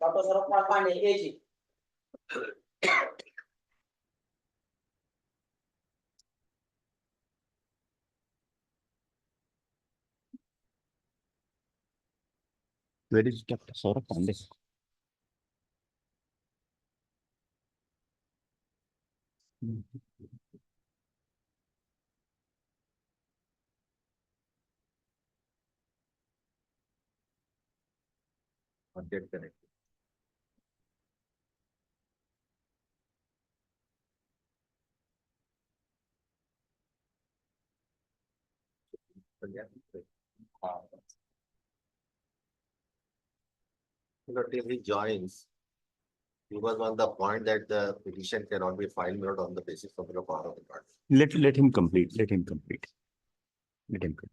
Dr. Saurabh Pandey, AG. Where is Dr. Saurabh Pandey? Get connected. Till he joins, he was on the point that the petition cannot be filed not on the basis of the power of the party. Let him complete. Let him complete. Let him complete.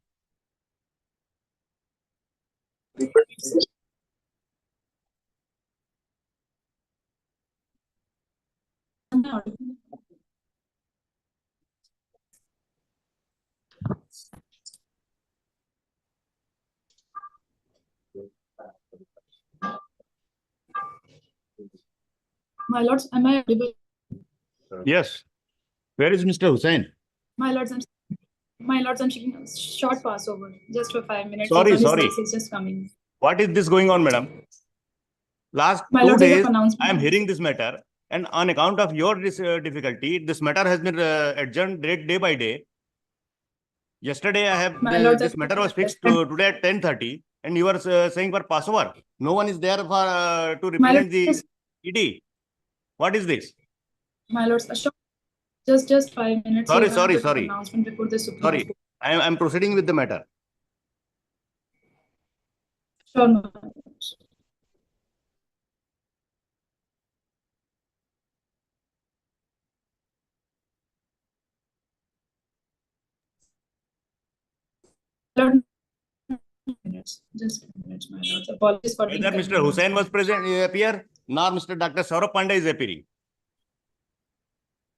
My lords, am I audible? Yes. Where is Mr. Hussain? My lords, I'm taking a short passover just for 5 minutes. Sorry, It's sorry. It's just coming. What is this going on, madam? Last My 2 lords, there's days, an announcement. I am hearing this matter, and on account of your difficulty, this matter has been adjourned day by day. Yesterday, I have My lords, this matter was fixed today at 10:30, and you are saying for Passover. No one is there for to represent the ED. What is this? My lords, just 5 minutes. Sorry, so I have to sorry. give announcement before the Supreme Sorry, Court. I am proceeding with the matter. Sure, my lords. Lord, just 2 minutes, my lords. Apologies for the Neither Mr. inconvenience. Hussain was present appear, nor Mr. Dr. Saurabh Pandey is appearing.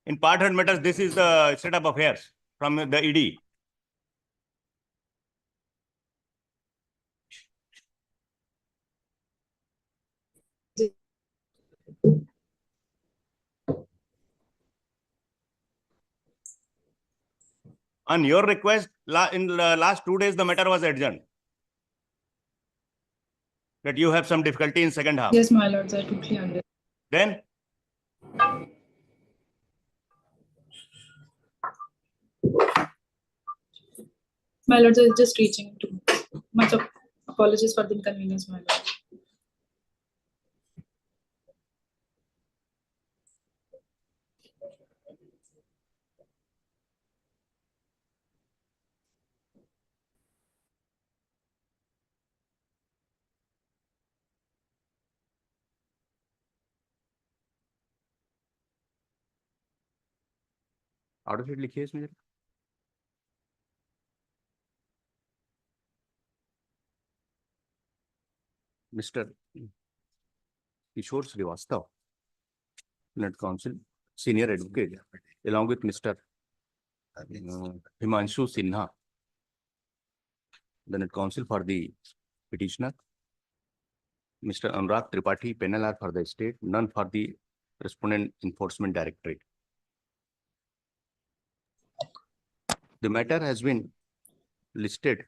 In Part4 matters, this is the state of affairs from the ED. On your request, in the last 2 days, the matter was adjourned. That you have some difficulty in second half. Yes, my lords, I totally understand. Then, My lords, I was just reaching too much of apologies for the inconvenience, my lord. out of it लिखिए इसमें जरा. Mr. Kishore Srivastav, Senate Counsel, Senior Advocate, along with Mr. Himanshu Sinha, the Senate Counsel for the petitioner, Mr. Anurag Tripathi, penal for the state, none for the Respondent Enforcement Directorate. The matter has been listed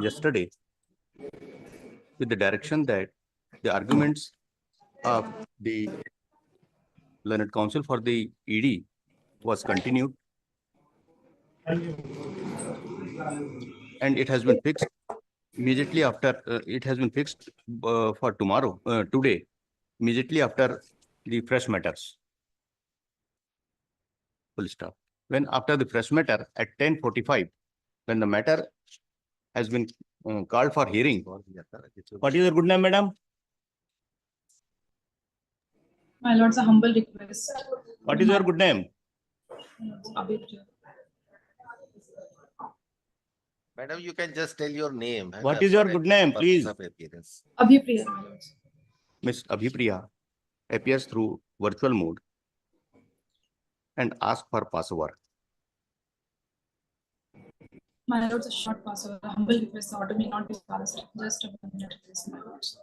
yesterday with the direction that the arguments of the learned counsel for the ED was continued, and it has been fixed immediately after for tomorrow, today, immediately after the fresh matters. Full stop. When after the fresh matter at 10:45, when the matter has been called for hearing. What is your good name, madam? My lords, a humble request. What is your good name? Abhipriya. Madam, you can just tell your name. What is your good name, please? Abhipriya, my lords. Miss Abhipriya appears through virtual mode and asks for Passover. My lords, a short passover. A humble request. The order may not be passed. Just a minute, please, my lords.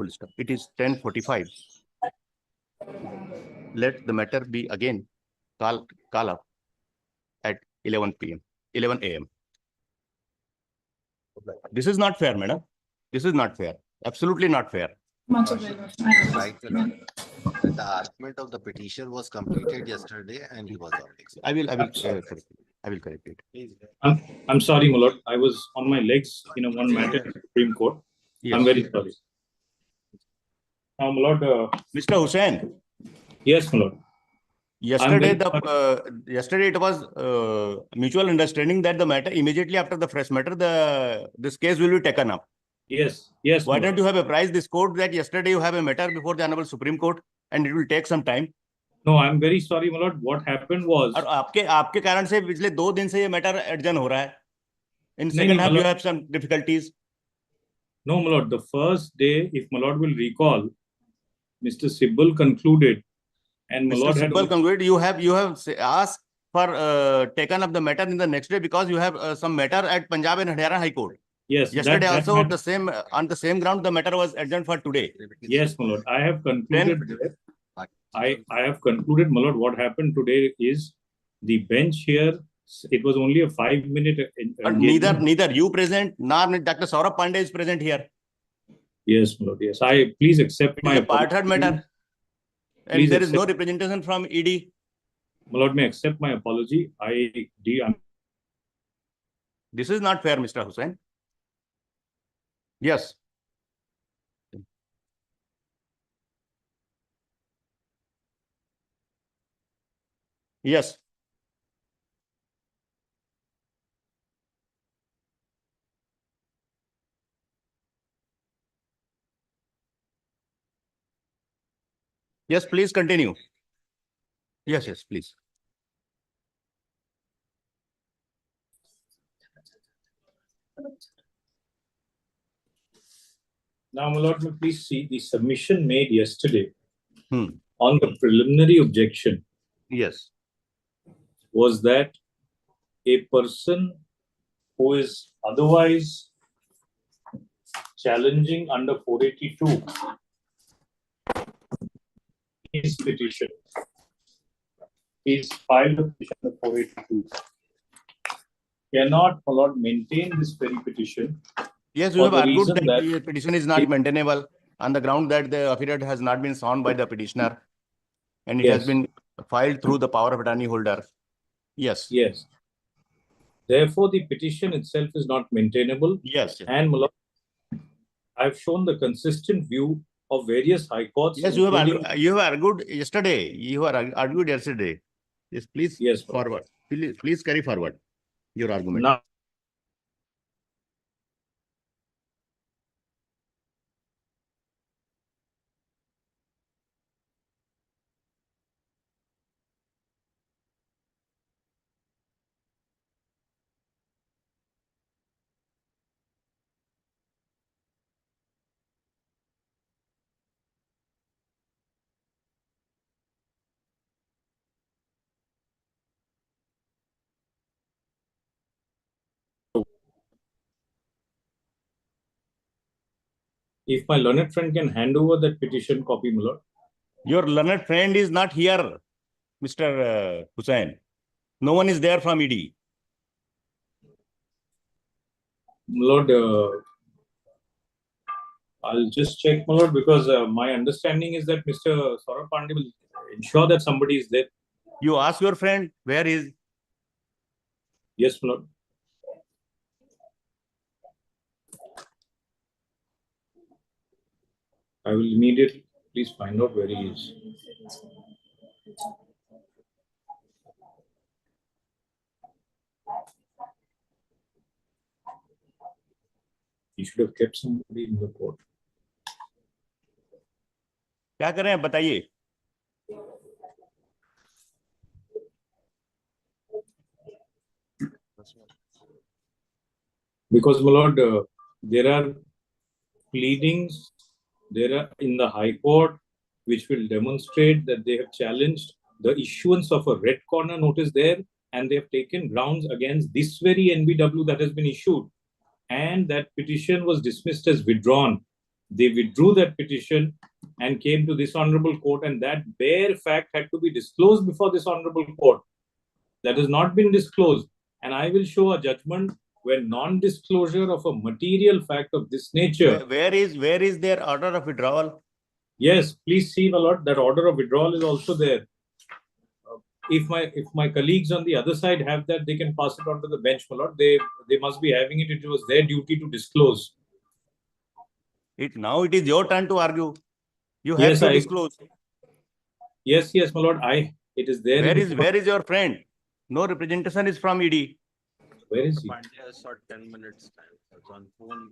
full stop. It is 10:45. Let the matter be again call up at 11 p.m. 11 a.m. This is not fair, madam. This is not fair. Absolutely not fair. Much obliged. I am. Right, my lord. And the argument of the petition was completed yesterday and he was on leave. I will correct it. I will correct it. I'm sorry, my lord. I was on my legs in one matter in the Supreme Court. Yes. I'm very sorry. Now, my lord. Mr. Hussain. Yes, my lord. Yesterday, yesterday it was mutual understanding that the matter immediately after the fresh matter, this case will be taken up. Yes, yes. Why don't you have apprised this court that yesterday you have a matter before the Honorable Supreme Court and it will take some time? No, I'm very sorry, my lord. What happened was. और आपके कारण से पिछले 2 दिन से ये matter adjourn हो रहा है. In second half, you have some difficulties. No, my lord. The first day, if my lord will recall, Mr. Sibal concluded, and my lord Mr. had. Sibal concluded. You have asked for taken up the matter in the next day because you have some matter at Punjab and Haryana High Court. Yes. Yesterday also on the same ground the matter was adjourned for today. Yes, my lord. I have concluded. I have concluded, my lord. What happened today is the bench here. It was only a 5-minute. But neither you present nor Dr. Saurabh Pandey is present here. Yes, my lord. Yes, I please accept my Part3 matter. And please there is no representation from ED. My lord, may I accept my apology. This is not fair, Mr. Hussain. Yes. Yes. Yes, please continue. Yes, please. Now, my lord, may please see the submission made yesterday on the preliminary objection. Yes. Was that a person who is otherwise challenging under 482 his petition. He's filed a petition under 482. Cannot, my lord, maintain this very petition. Yes, you have argued that the petition is not maintainable on the ground that the affidavit has not been signed by the petitioner and it has been filed through the power of attorney holder. Yes. Yes. Therefore, the petition itself is not maintainable. Yes. And my lord, I've shown the consistent view of various high courts. Yes, you have argued yesterday. You have argued yesterday. Yes, please. Yes, forward. Please carry forward your argument. Now, if my learned friend can hand over that petition copy, my lord. Your learned friend is not here, Mr. Hussain. No one is there from ED. My lord, I'll just check, my lord, because my understanding is that Mr. Saurabh Pandey will ensure that somebody is there. You ask your friend, where is? Yes, my lord. I will immediately please find out where he is. He should have kept somebody in the court. क्या करें बताइए? Because, my lord, there are pleadings there are in the High Court which will demonstrate that they have challenged the issuance of a red corner notice there, and they have taken grounds against this very NBW that has been issued, and that petition was dismissed as withdrawn. They withdrew that petition and came to this honorable court, and that bare fact had to be disclosed before this honorable court. That has not been disclosed, and I will show a judgment where non-disclosure of a material fact of this nature. Where is their order of withdrawal? Yes, please see, my lord, that order of withdrawal is also there. If my colleagues on the other side have that, they can pass it on to the bench, my lord. They must be having it. It was their duty to disclose. Now it is your turn to argue. You have Yes, to disclose. Yes, my lord. It is there. Where is your friend? No representation is from ED. Where is he? Pandya has got 10 minutes time. It's on phone.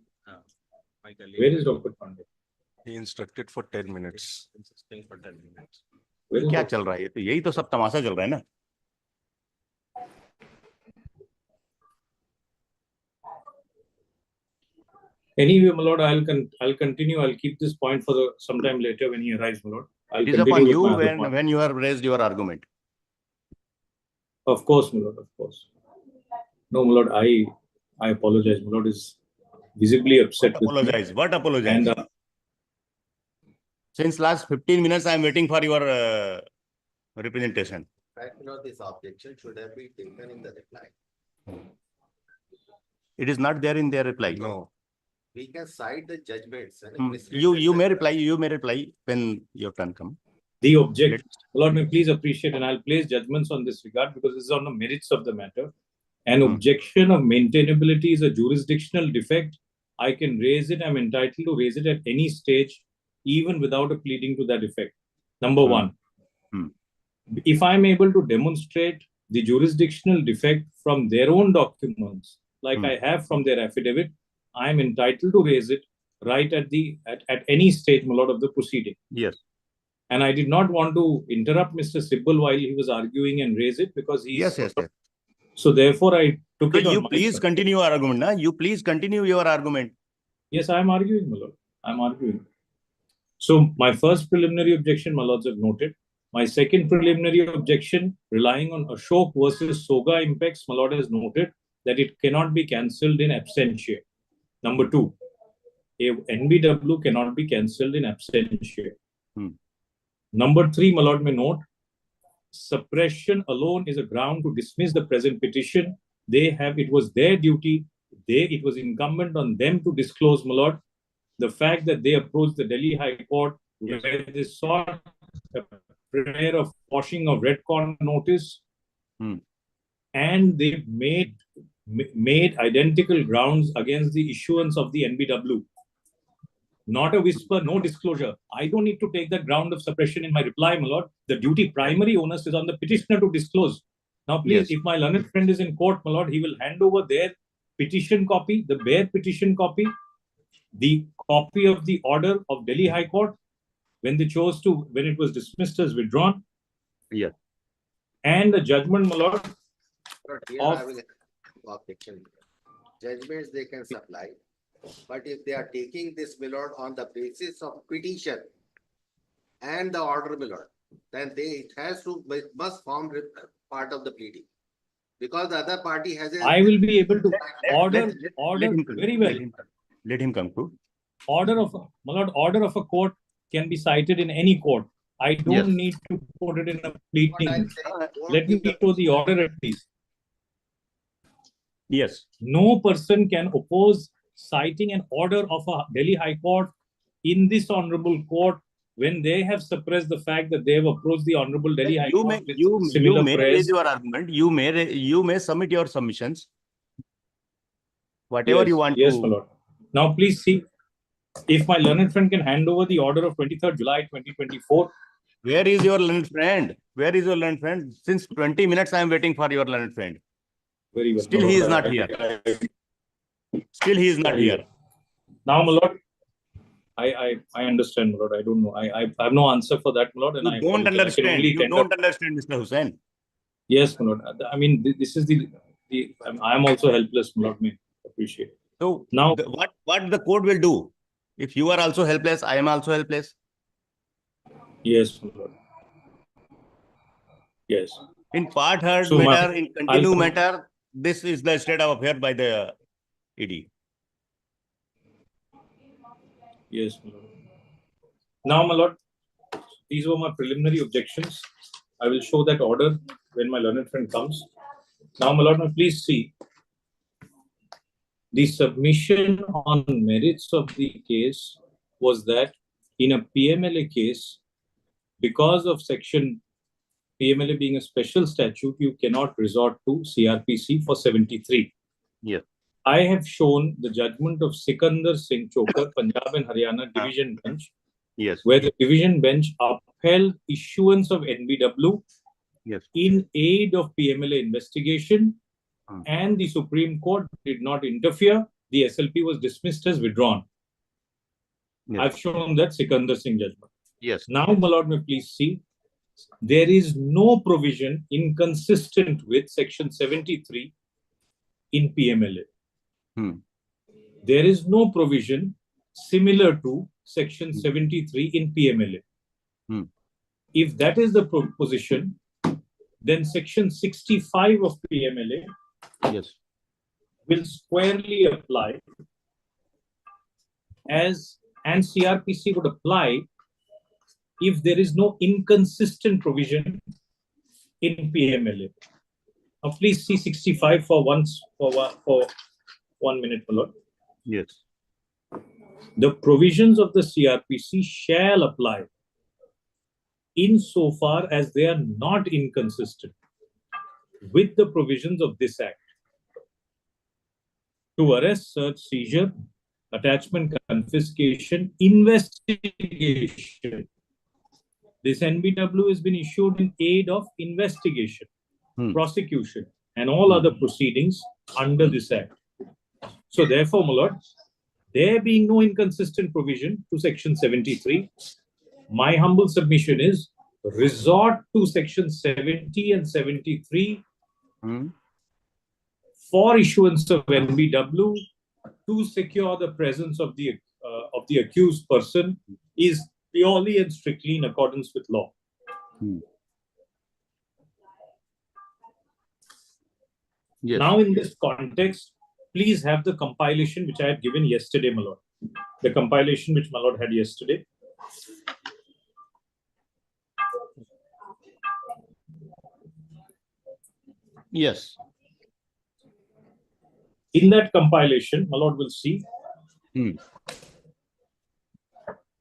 My colleague. Where is Dr. Pandya? He instructed for 10 minutes. Insisting for 10 minutes. Where is क्या Dr. चल रहा है? तो यही तो सब तमाशा चल रहा है ना. Anyway, my lord, I'll continue. I'll keep this point for some time later when he arrives, my lord. I'll It is continue upon with you my other point. when you have raised your argument. Of course, my lord, of course. No, my lord, I apologize. My lord is visibly upset What with me. apologize? What apologize? And Since last 15 minutes, I am waiting for your representation. In fact, this objection should have been taken in the reply. It is not there in their reply. No. We can cite the judgments. You may reply when your turn comes. the object, Lord, may please appreciate, and I'll place judgments on this regard because this is on the merits of the matter. An objection of maintainability is a jurisdictional defect. I can raise it. I'm entitled to raise it at any stage, even without a pleading to that effect. Number one, if I'm able to demonstrate the jurisdictional defect from their own documents, like I have from their affidavit, I'm entitled to raise it right at any stage, my lord, of the proceeding. Yes. And I did not want to interrupt Mr. Sibal while he was arguing and raise it because he's... Yes. So therefore, I took it on You my please side. continue your argument. Na? You please continue your argument. Yes, I am arguing, my lord. I am arguing. So my first preliminary objection, my lords have noted. My second preliminary objection, relying on Ashok versus Soga impacts, my lord has noted that it cannot be cancelled in absentia. Number two, a NBW cannot be cancelled in absentia. Number three, my lord may note, suppression alone is a ground to dismiss the present petition. It was their duty. It was incumbent on them to disclose, my lord, the fact that they approached the Delhi High Court where they sought a prayer of quashing of red corner notice, and they made identical grounds against the issuance of the NBW. Not a whisper, no disclosure. I don't need to take the ground of suppression in my reply, my lord. The duty primary onus is on the petitioner to disclose. Now, please, if my learned friend is in court, my lord, he will hand over their petition copy, the bare petition copy, the copy of the order of Delhi High Court when it was dismissed as withdrawn. Yes. And the judgment, my lord. Here I will objection. Judgments they can supply. But if they are taking this, my lord, on the basis of petition and the order, my lord, then it must form part of the pleading. Because the other party has a... I will be able to order very well. Let him conclude. Order of a court can be cited in any court. I don't need to put it in a pleading. Let me show the order at least. Yes. No person can oppose citing an order of a Delhi High Court in this honorable court when they have suppressed the fact that they have approached the honorable Delhi High Court with similar may prayers. raise your argument. You may submit your submissions. Whatever you want yes, to. my lord. Now, please see if my learned friend can hand over the order of 23rd July 2024. Where is your learned friend? Where is your learned friend? Since 20 minutes, I am waiting for your learned friend. Very well. Still, he is not here. Still, he is not here. Now, my lord, I understand, my lord. I don't know. I have no answer for that, my lord. And You don't understand. You don't understand, Mr. Hussain. Yes, my lord. I mean, this is I am also helpless, my lord. May appreciate. So now, what the court will do? If you are also helpless, I am also helpless. Yes, my lord. Yes. In part heard matter, in continue matter, this is the state of affair by the ED. Yes, my lord. Now, my lord, these were my preliminary objections. I will show that order when my learned friend comes. Now, my lord, now please see the submission on merits of the case was that in a PMLA case, because of section PMLA being a special statute, you cannot resort to CRPC for 73. Yes. I have shown the judgment of Sikandar Singh Chokar, Punjab and Haryana Division Bench, Yes. where the Division Bench upheld issuance of NBW Yes. in aid of PMLA investigation, and the Supreme Court did not interfere. The SLP was dismissed as withdrawn. Yes. I've shown that Sikandar Singh judgment. Yes. Now, my lord, may please see, there is no provision inconsistent with section 73 in PMLA. There is no provision similar to section 73 in PMLA. If that is the position, then section 65 of PMLA Yes. will squarely apply, as and CRPC would apply if there is no inconsistent provision in PMLA. Now, please see 65 for 1 minute, my lord. Yes. The provisions of the CRPC shall apply insofar as they are not inconsistent with the provisions of this Act. To arrest, search, seizure, attachment, confiscation, investigation. This NBW has been issued in aid of investigation, prosecution, and all other proceedings under this Act. So therefore, my lord, there being no inconsistent provision to section 73, my humble submission is resort to section 70 and 73 for issuance of NBW to secure the presence of the accused person is purely and strictly in accordance with law. Yes. Now, in this context, please have the compilation which I had given yesterday, my lord. The compilation which my lord had yesterday. Yes. In that compilation, my lord will see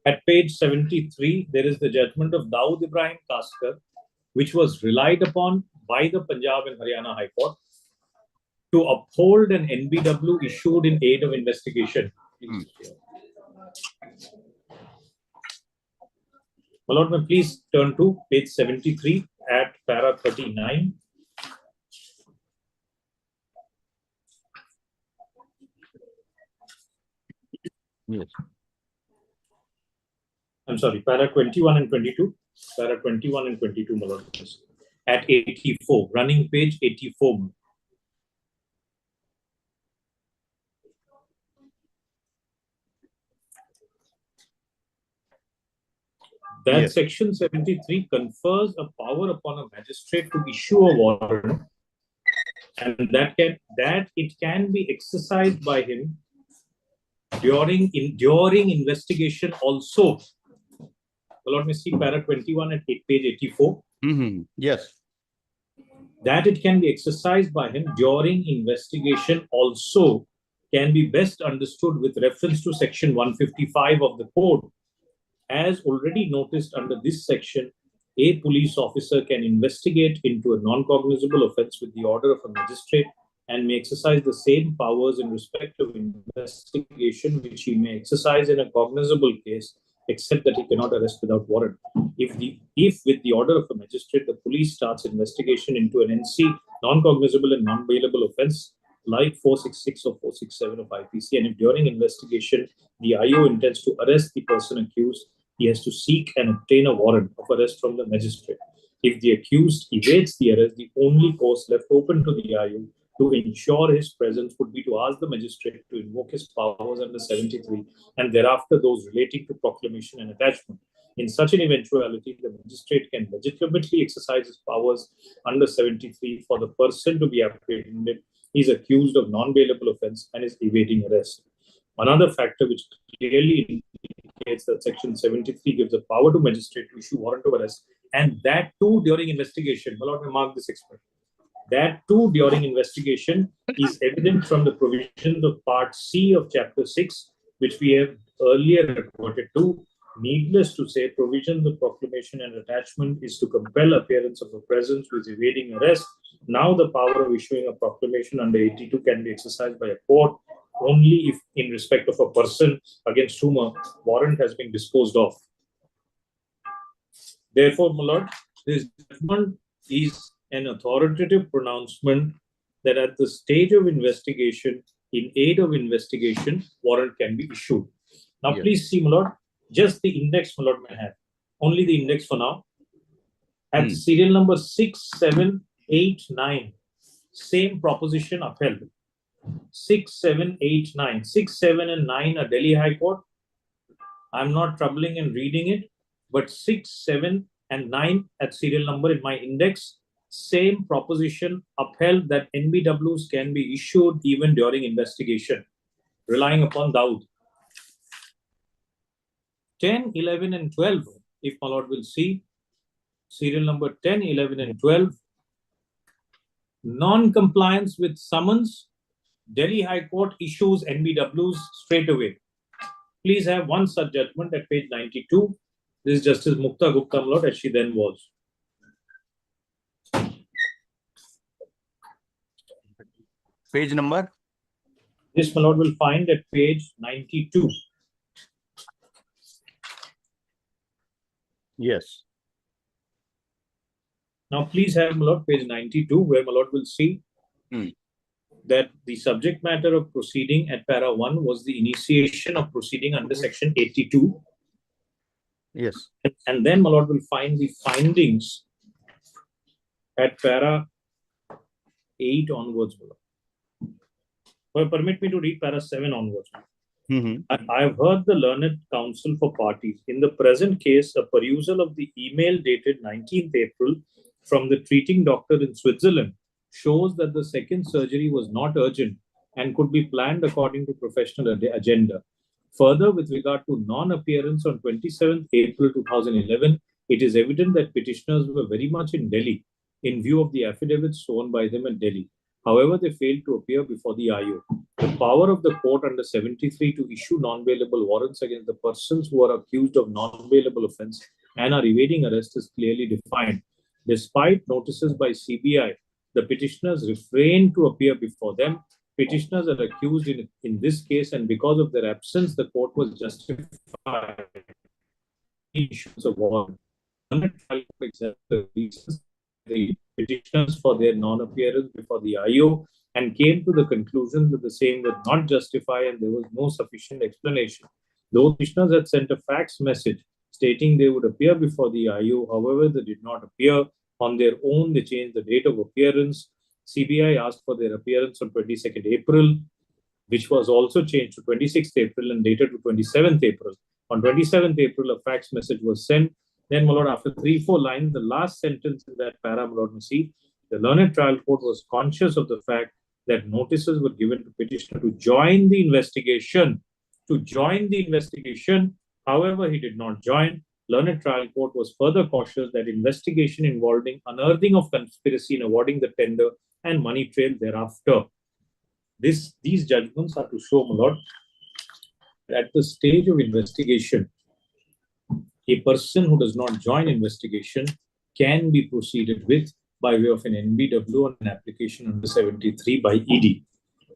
at page 73, there is the judgment of Dawood Ibrahim Kaskar, which was relied upon by the Punjab and Haryana High Court to uphold an NBW issued in aid of investigation. My lord, may please turn to page 73 at para 39. Yes. I'm sorry, para 21 and 22. Para 21 and 22, my lord. At 84, running page 84. That section 73 confers a power upon a magistrate to issue a warrant, and that it can be exercised by him during investigation also. Let me see para 21 at page 84. Yes. That it can be exercised by him during investigation also can be best understood with reference to section 155 of the code. As already noticed under this section, a police officer can investigate into a non-cognizable offence with the order of a magistrate and may exercise the same powers in respect of investigation which he may exercise in a cognizable case, except that he cannot arrest without warrant. If with the order of a magistrate, the police starts investigation into an NC, non-cognizable and non-bailable offence, like 466 or 467 of IPC, and if during investigation the IO intends to arrest the person accused, he has to seek and obtain a warrant of arrest from the magistrate. If the accused evades the arrest, the only course left open to the IO to ensure his presence would be to ask the magistrate to invoke his powers under 73 and thereafter those relating to proclamation and attachment. In such an eventuality, the magistrate can legitimately exercise his powers under 73 for the person to be apprehended. He is accused of non-bailable offence and is evading arrest. Another factor which clearly indicates that Section 73 gives the power to magistrate to issue warrant of arrest, and that too during investigation. My lord, mark this expression. That too during investigation is evident from the provisions of Part C of Chapter 6, which we have earlier reported to. Needless to say, provisions of proclamation and attachment is to compel appearance of a presence who is evading arrest. Now the power of issuing a proclamation under 82 can be exercised by a court only if in respect of a person against whom a warrant has been disposed of. Therefore, my lord, this judgment is an authoritative pronouncement that at the stage of investigation, in aid of investigation, warrant can be issued. Now, Yes. please see, my lord, just the index, my lord, may have. Only the index for now. At serial number 6789, same proposition upheld. 6789. 6, 7, and 9 are Delhi High Court. I'm not troubling in reading it, but 6, 7, and 9 at serial number in my index, same proposition upheld that NBWs can be issued even during investigation, relying upon Dawood. 10, 11, and 12, if my lord will see, serial number 10, 11, and 12, non-compliance with summons, Delhi High Court issues NBWs straight away. Please have one such judgment at page 92. This is Justice Mukta Gupta, my lord, as she then was. Page number? This, my lord, will find at page 92. Yes. Now, please have, my lord, page 92, where my lord will see that the subject matter of proceeding at para 1 was the initiation of proceeding under section 82. Yes. And then my lord will find the findings at para 8 onwards. Well, permit me to read para 7 onwards. I have heard the learned counsel for parties. In the present case, a perusal of the email dated 19th April from the treating doctor in Switzerland shows that the second surgery was not urgent and could be planned according to professional agenda. Further, with regard to non-appearance on 27th April 2011, it is evident that petitioners were very much in Delhi in view of the affidavits sworn by them at Delhi. However, they failed to appear before the IO. The power of the court under 73 to issue non-bailable warrants against the persons who are accused of non-bailable offence and are evading arrest is clearly defined. Despite notices by CBI, the petitioners refrained to appear before them. Petitioners are accused in this case, and because of their absence, the court was justified in issues of warrant. The petitioners for their non-appearance before the IO and came to the conclusion that the same would not justify and there was no sufficient explanation. Those petitioners had sent a fax message stating they would appear before the IO. However, they did not appear on their own. They changed the date of appearance. CBI asked for their appearance on 22nd April, which was also changed to 26th April and dated to 27th April. On 27th April, a fax message was sent. Then, my lord, after 3-4 lines, the last sentence in that para, my lord, see, the learned trial court was conscious of the fact that notices were given to petitioner to join the investigation. However, he did not join. Learned trial court was further cautious that investigation involving unearthing of conspiracy in awarding the tender and money trail thereafter. These judgments are to show, my lord, at the stage of investigation, a person who does not join investigation can be proceeded with by way of an NBW on an application under 73 by ED.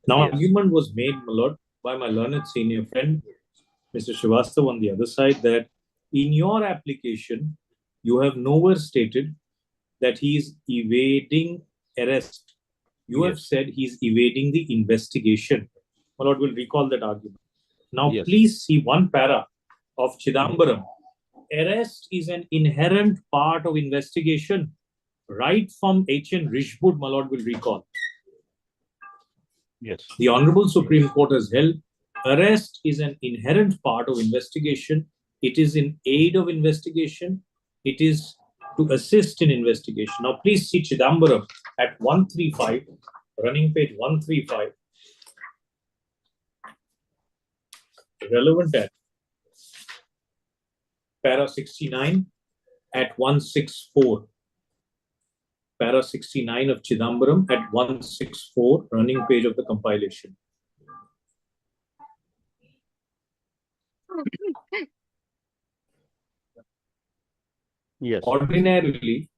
Now, argument was made, my lord, by my learned senior friend, Mr. Srivastav, on the other side, that in your application, you have nowhere stated that he is evading arrest. You have said he is evading the investigation. My lord will recall that argument. Now, please see one para of Chidambaram. Arrest is an inherent part of investigation. Right from H.N. Rishbud, my lord will recall. Yes. The Honorable Supreme Court has held arrest is an inherent part of investigation. It is in aid of investigation. It is to assist in investigation. Now, please see Chidambaram at 135, running page 135. Relevant at para 69 at 164. Para 69 of Chidambaram at 164, running page of the compilation. Yes. Ordinarily,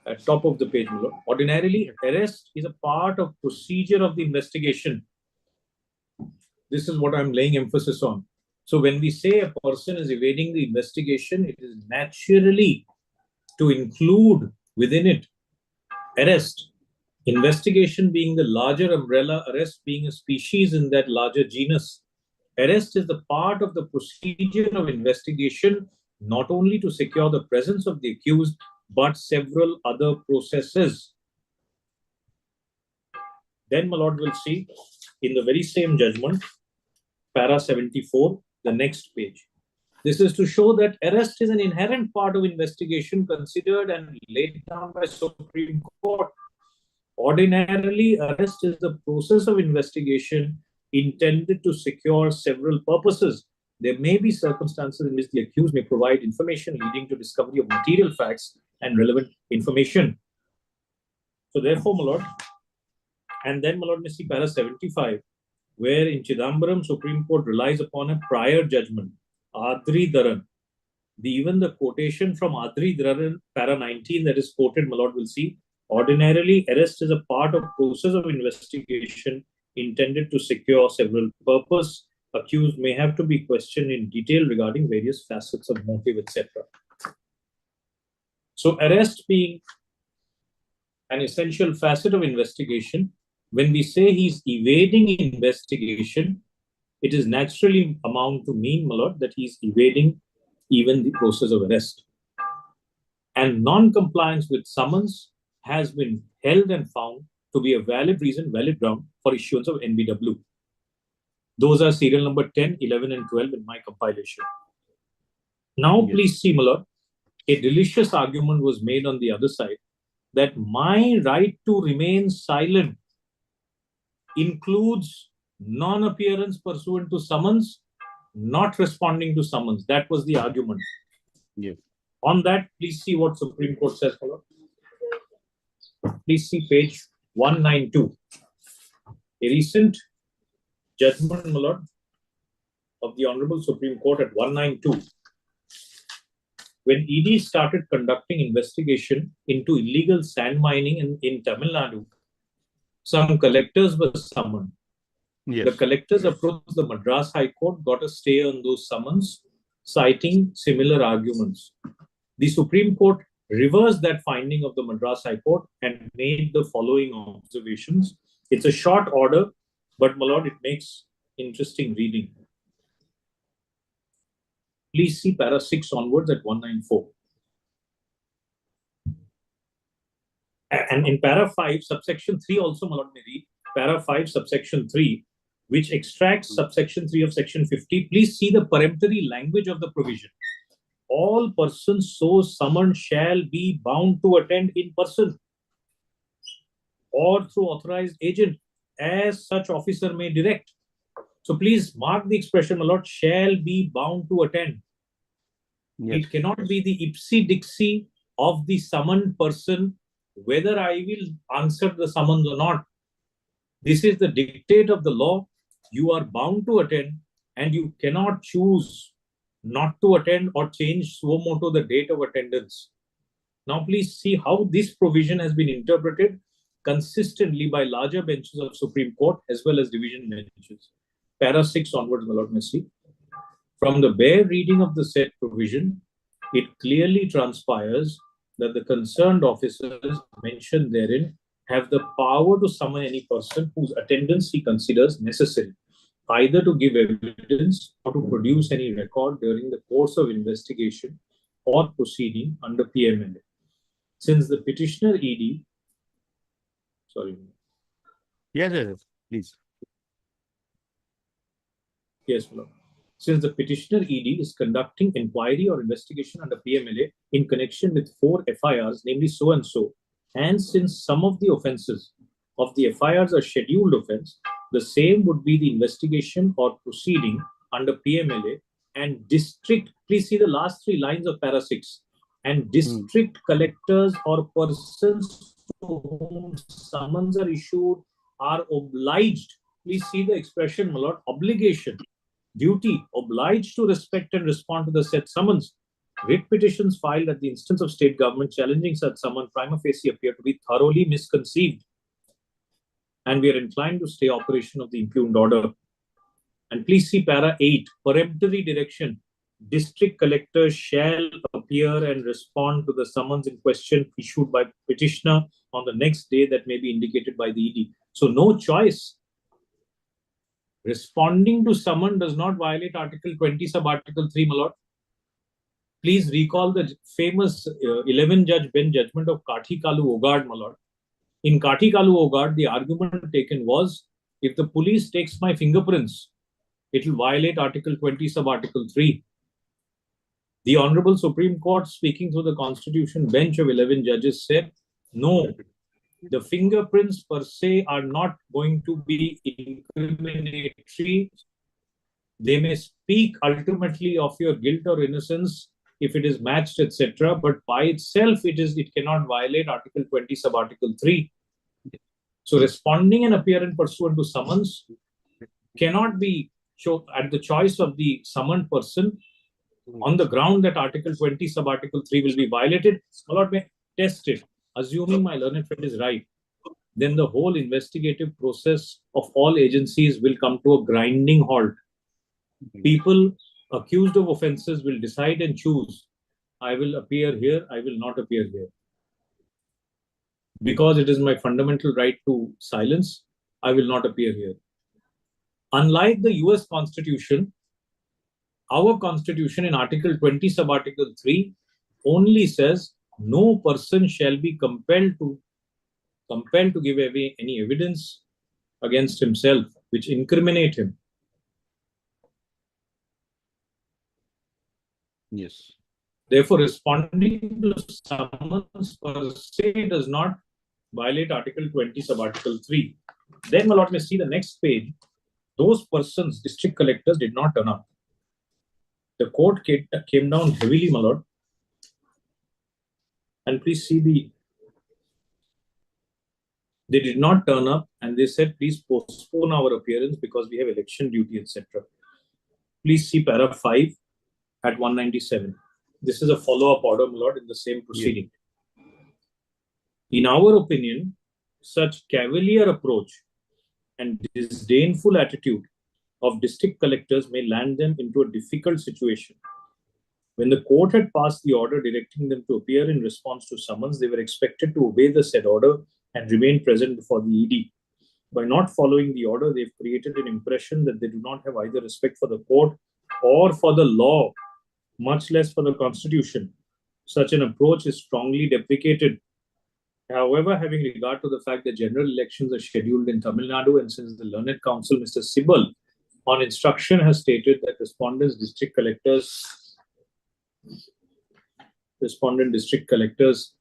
at top of the page, ordinarily, arrest is a part of procedure of the investigation. This is what I'm laying emphasis on. So when we say a person is evading the investigation, it is naturally to include within it arrest. Investigation being the larger umbrella, arrest being a species in that larger genus. Arrest is the part of the procedure of investigation, not only to secure the presence of the accused, but several other processes. Then, my lord will see in the very same judgment, para 74, the next page. This is to show that arrest is an inherent part of investigation considered and laid down by Supreme Court. Ordinarily, arrest is the process of investigation intended to secure several purposes. There may be circumstances in which the accused may provide information leading to discovery of material facts and relevant information. So therefore, my lord, and then, my lord, may see para 75, where in Chidambaram, Supreme Court relies upon a prior judgment, Adri Dharan. Even the quotation from Adri Dharan, para 19, that is quoted, my lord will see, ordinarily, arrest is a part of process of investigation intended to secure several purposes. Accused may have to be questioned in detail regarding various facets of motive, etc. So arrest being an essential facet of investigation, when we say he's evading investigation, it is naturally amount to mean, my lord, that he's evading even the process of arrest. And non-compliance with summons has been held and found to be a valid reason, valid ground for issuance of NBW. Those are serial number 10, 11, and 12 in my compilation. Now, yes, please see, my lord, a delicious argument was made on the other side that my right to remain silent includes non-appearance pursuant to summons, not responding to summons. That was the argument. Yes. On that, please see what Supreme Court says, my lord. Please see page 192. A recent judgment, my lord, of the Honorable Supreme Court at 192. When ED started conducting investigation into illegal sand mining in Tamil Nadu, some collectors were summoned. Yes. The collectors approached the Madras High Court, got a stay on those summons, citing similar arguments. The Supreme Court reversed that finding of the Madras High Court and made the following observations. It's a short order, but, my lord, it makes interesting reading. Please see para 6 onwards at 194. And in para 5, subsection 3 also, my lord, may read. Para 5, subsection 3, which extracts subsection 3 of section 50. Please see the peremptory language of the provision. All persons so summoned shall be bound to attend in person or through authorized agent as such officer may direct. So please mark the expression, my lord, shall be bound to attend. Yes. It cannot be the ipsi dixi of the summoned person whether I will answer the summons or not. This is the dictate of the law. You are bound to attend and you cannot choose not to attend or change suo motu the date of attendance. Now please see how this provision has been interpreted consistently by larger benches of Supreme Court as well as division benches. Para 6 onwards, my lord, may see. From the bare reading of the said provision, it clearly transpires that the concerned officers mentioned therein have the power to summon any person whose attendance he considers necessary, either to give evidence or to produce any record during the course of investigation or proceeding under PMLA. Since the petitioner ED, sorry. Yes, please. Yes, Lord. Since the petitioner ED is conducting inquiry or investigation under PMLA in connection with 4 FIRs, namely so and so, and since some of the offences of the FIRs are scheduled offence, the same would be the investigation or proceeding under PMLA and district, please see the last three lines of para 6, and district collectors or persons to whom summons are issued are obliged, please see the expression, my lord, obligation, duty, obliged to respect and respond to the said summons. Writ petitions filed at the instance of state government challenging such summons prima facie appear to be thoroughly misconceived, and we are inclined to stay operation of the impugned order. And please see para 8, peremptory direction. District collectors shall appear and respond to the summons in question issued by petitioner on the next day that may be indicated by the ED. So no choice. Responding to summon does not violate Article 20 sub Article 3, my lord. Please recall the famous 11-judge bench judgment of Kathi Kalu Ogard, my lord. In Kathi Kalu Ogard, the argument taken was, if the police takes my fingerprints, it will violate Article 20 sub Article 3. The Honorable Supreme Court, speaking through the Constitution bench of 11 judges, said, no, the fingerprints per se are not going to be incriminatory. They may speak ultimately of your guilt or innocence if it is matched, etc. But by itself, it cannot violate Article 20 sub Article 3. So responding and appearing pursuant to summons cannot be at the choice of the summoned person on the ground that Article 20 sub Article 3 will be violated. My lord, may test it. Assuming my learned friend is right, then the whole investigative process of all agencies will come to a grinding halt. People accused of offences will decide and choose. I will appear here, I will not appear here. Because it is my fundamental right to silence, I will not appear here. Unlike the US Constitution, our Constitution in Article 20 sub Article 3 only says no person shall be compelled to give away any evidence against himself which incriminate him. Yes. Therefore, responding to summons per se does not violate Article 20 sub Article 3. Then, my lord, may see the next page. Those persons, district collectors, did not turn up. The court came down heavily, my lord. And please see they did not turn up, and they said, please postpone our appearance because we have election duty, etc. Please see para 5 at 197. This is a follow-up order, my lord, in the same proceeding. Yeah. In our opinion, such cavalier approach and disdainful attitude of district collectors may land them into a difficult situation. When the court had passed the order directing them to appear in response to summons, they were expected to obey the said order and remain present before the ED. By not following the order, they've created an impression that they do not have either respect for the court or for the law, much less for the Constitution. Such an approach is strongly deprecated. However, having regard to the fact that general elections are scheduled in Tamil Nadu, and since the Learned Counsel, Mr. Sibal, on instruction has stated that respondent district collectors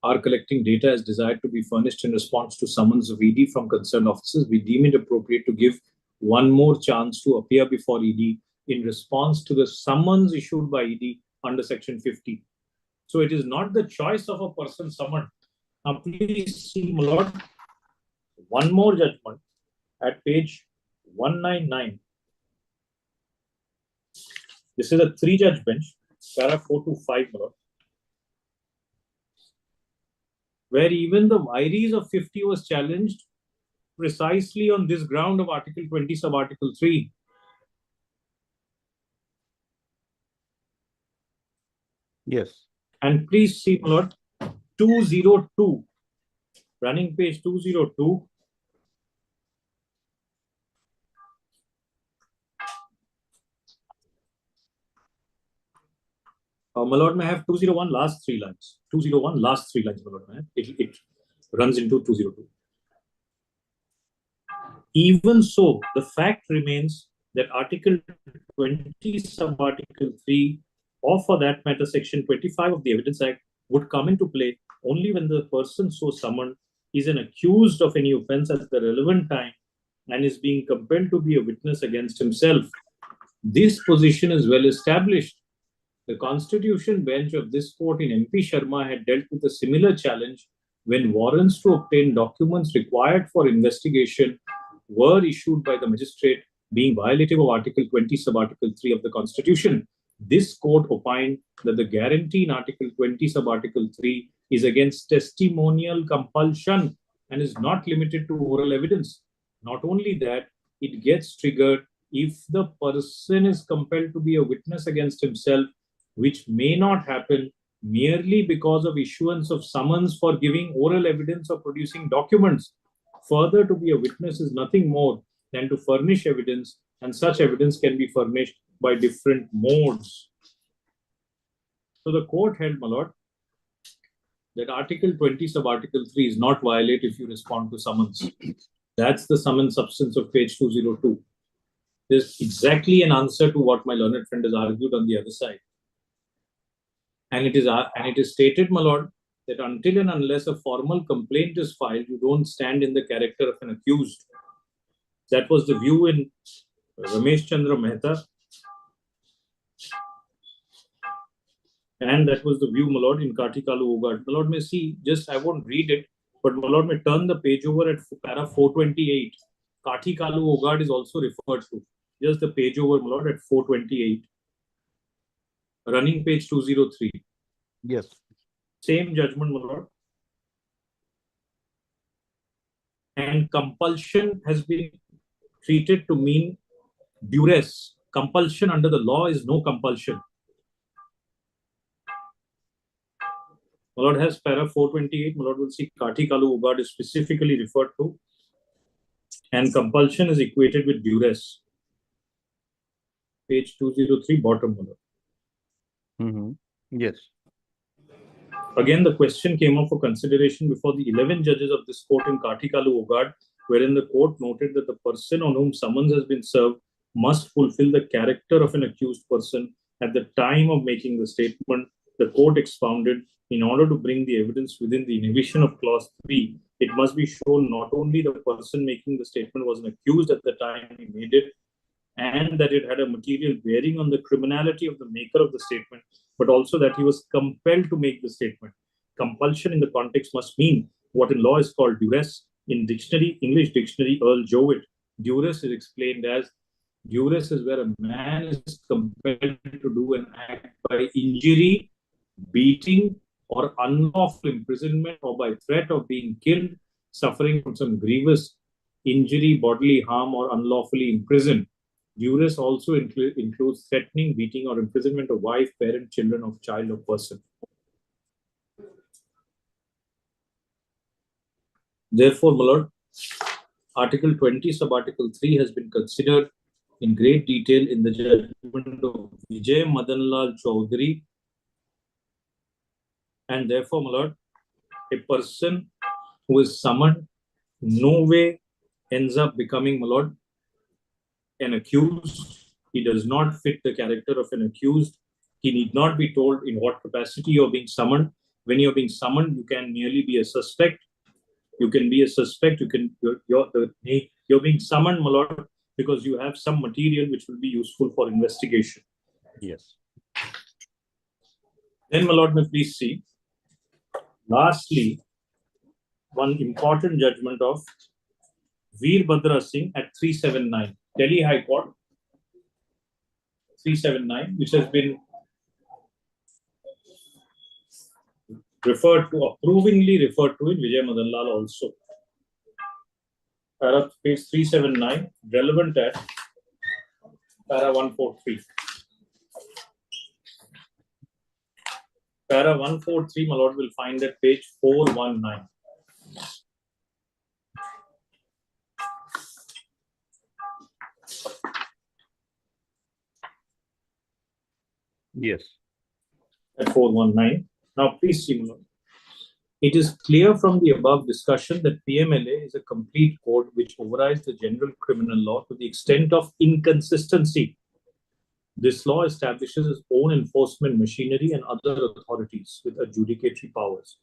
are collecting data as desired to be furnished in response to summons of ED from concerned officers, we deem it appropriate to give one more chance to appear before ED in response to the summons issued by ED under Section 50. So it is not the choice of a person summoned. Now please see, my lord, one more judgment at page 199. This is a 3-judge bench, para 4 to 5, my lord, where even the vires of 50 was challenged precisely on this ground of Article 20 sub Article 3. Yes. And please see, my lord, 202, running page 202. My lord, may I have 201 last 3 lines. 201 last 3 lines, my lord, may I have? It runs into 202. Even so, the fact remains that Article 20 sub Article 3, or for that matter, Section 25 of the Evidence Act, would come into play only when the person so summoned is an accused of any offense at the relevant time and is being compelled to be a witness against himself. This position is well established. The Constitution bench of this court in MP Sharma had dealt with a similar challenge when warrants to obtain documents required for investigation were issued by the magistrate, being violative of Article 20, Sub-Article 3 of the Constitution. This court opined that the guarantee in Article 20, Sub-Article 3 is against testimonial compulsion and is not limited to oral evidence. Not only that, it gets triggered if the person is compelled to be a witness against himself, which may not happen merely because of issuance of summons for giving oral evidence or producing documents. Further, to be a witness is nothing more than to furnish evidence, and such evidence can be furnished by different modes. So the court held, my lord, that Article 20 sub-Article 3 is not violate if you respond to summons. That's the summons substance of page 202. There's exactly an answer to what my learned friend has argued on the other side. And it is stated, my lord, that until and unless a formal complaint is filed, you don't stand in the character of an accused. That was the view in Ramesh Chandra Mehta. And that was the view, my lord, in Katikalu Ugad. My lord may see, just I won't read it, but my lord may turn the page over at para 428. Katikalu Ugad is also referred to. Just the page over, my lord, at 428. Running page 203. Yes. Same judgment, my lord. And compulsion has been treated to mean duress. Compulsion under the law is no compulsion. My lord has para 428. My lord will see Katikalu Ugad is specifically referred to. And compulsion is equated with duress. Page 203, bottom, my lord. Yes. Again, the question came up for consideration before the 11 judges of this court in Katikalu Ugad, wherein the court noted that the person on whom summons has been served must fulfill the character of an accused person at the time of making the statement. The court expounded, in order to bring the evidence within the inhibition of clause 3, it must be shown not only the person making the statement was an accused at the time he made it, and that it had a material bearing on the criminality of the maker of the statement, but also that he was compelled to make the statement. Compulsion in the context must mean what in law is called duress. In dictionary, English dictionary, Earl Jowett, duress is explained as duress is where a man is compelled to do an act by injury, beating, or unlawful imprisonment, or by threat of being killed, suffering from some grievous injury, bodily harm, or unlawfully imprisoned. Duress also includes threatening, beating, or imprisonment of wife, parent, children, of child, or person. Therefore, my lord, Article 20, sub-Article 3 has been considered in great detail in the judgment of Vijay Madanlal Chaudhary. And therefore, my lord, a person who is summoned no way ends up becoming, my lord, an accused. He does not fit the character of an accused. He need not be told in what capacity you're being summoned. When you're being summoned, you can merely be a suspect. You can be a suspect. You're being summoned, my lord, because you have some material which will be useful for investigation. Yes. Then, my lord, may please see. Lastly, one important judgment of Veerbhadra Singh at 379, Delhi High Court, 379, which has been approvingly referred to in Vijay Madanlal also. Para page 379, relevant at para 143. Para 143, my lord will find at page 419. Yes. At 419. Now, please see, my lord. It is clear from the above discussion that PMLA is a complete code which overrides the general criminal law to the extent of inconsistency. This law establishes its own enforcement machinery and other authorities with adjudicatory powers.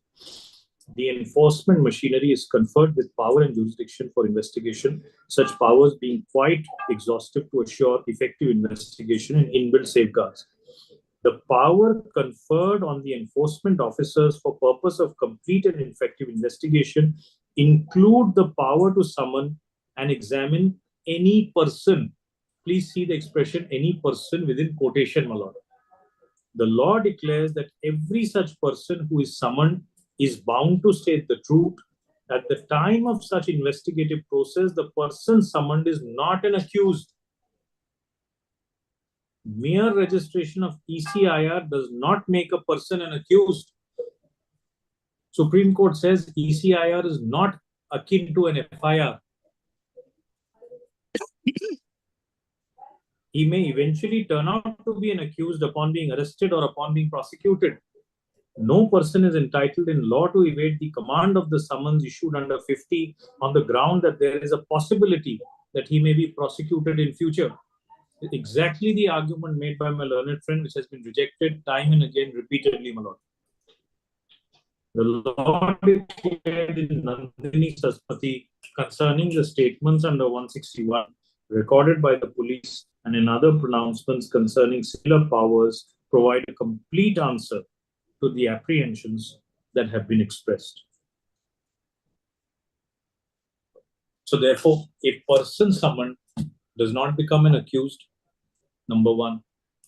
the enforcement machinery is conferred with power and jurisdiction for investigation, such powers being quite exhaustive to assure effective investigation and inbuilt safeguards. The power conferred on the enforcement officers for purpose of complete and effective investigation include the power to summon and examine any person. Please see the expression any person within quotation, my lord. The law declares that every such person who is summoned is bound to state the truth. At the time of such investigative process, the person summoned is not an accused. Mere registration of ECIR does not make a person an accused. Supreme Court says ECIR is not akin to an FIR. He may eventually turn out to be an accused upon being arrested or upon being prosecuted. No person is entitled in law to evade the command of the summons issued under 50 on the ground that there is a possibility that he may be prosecuted in future. Exactly the argument made by my learned friend, which has been rejected time and again repeatedly, my lord. The law declared in Nandini Saspati concerning the statements under 161 recorded by the police and in other pronouncements concerning similar powers provide a complete answer to the apprehensions that have been expressed. So therefore, a person summoned does not become an accused. Number one,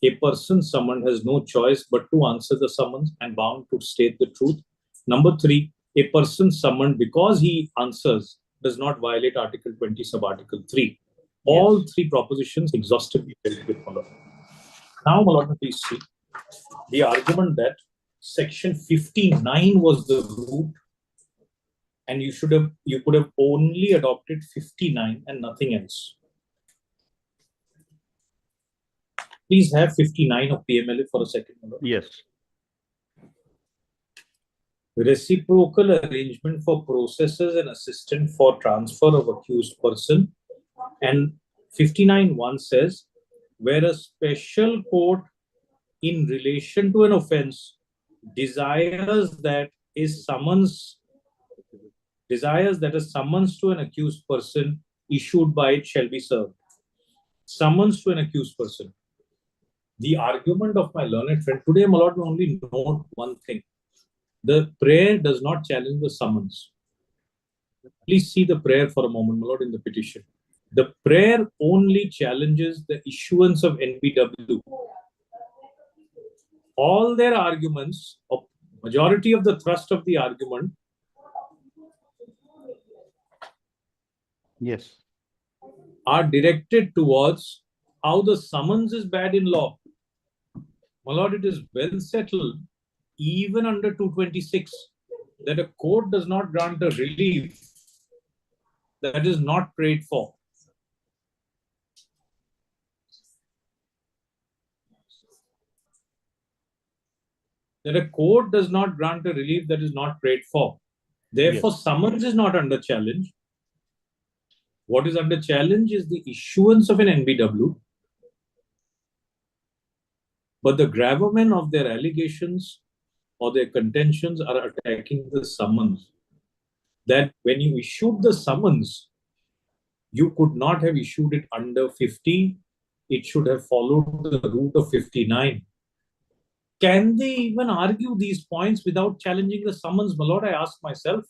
a person summoned has no choice but to answer the summons and bound to state the truth. Number three, a person summoned because he answers does not violate Article 20 sub Article 3. All three propositions exhaustively dealt with, my lord. Now, my lord, please see the argument that Section 59 was the root, and you could have only adopted 59 and nothing else. Please have 59 of PMLA for a second, my lord. Yes. Reciprocal arrangement for processes and assistant for transfer of accused person. And 59.1 says, where a special court in relation to an offense desires that a summons to an accused person issued by it shall be served. Summons to an accused person. The argument of my learned friend today, my lord, will only note one thing. The prayer does not challenge the summons. Please see the prayer for a moment, my lord, in the petition. The prayer only challenges the issuance of NBW. All their arguments, or majority of the thrust of the argument, Yes, are directed towards how the summons is bad in law. My lord, it is well settled, even under 226, that a court does not grant a relief that is not prayed for. That a court does not grant a relief that is not prayed for. Therefore, summons is not under challenge. What is under challenge is the issuance of an NBW. But the gravamen of their allegations or their contentions are attacking the summons. That when you issued the summons, you could not have issued it under 50. It should have followed the route of 59. Can they even argue these points without challenging the summons, my lord? I ask myself.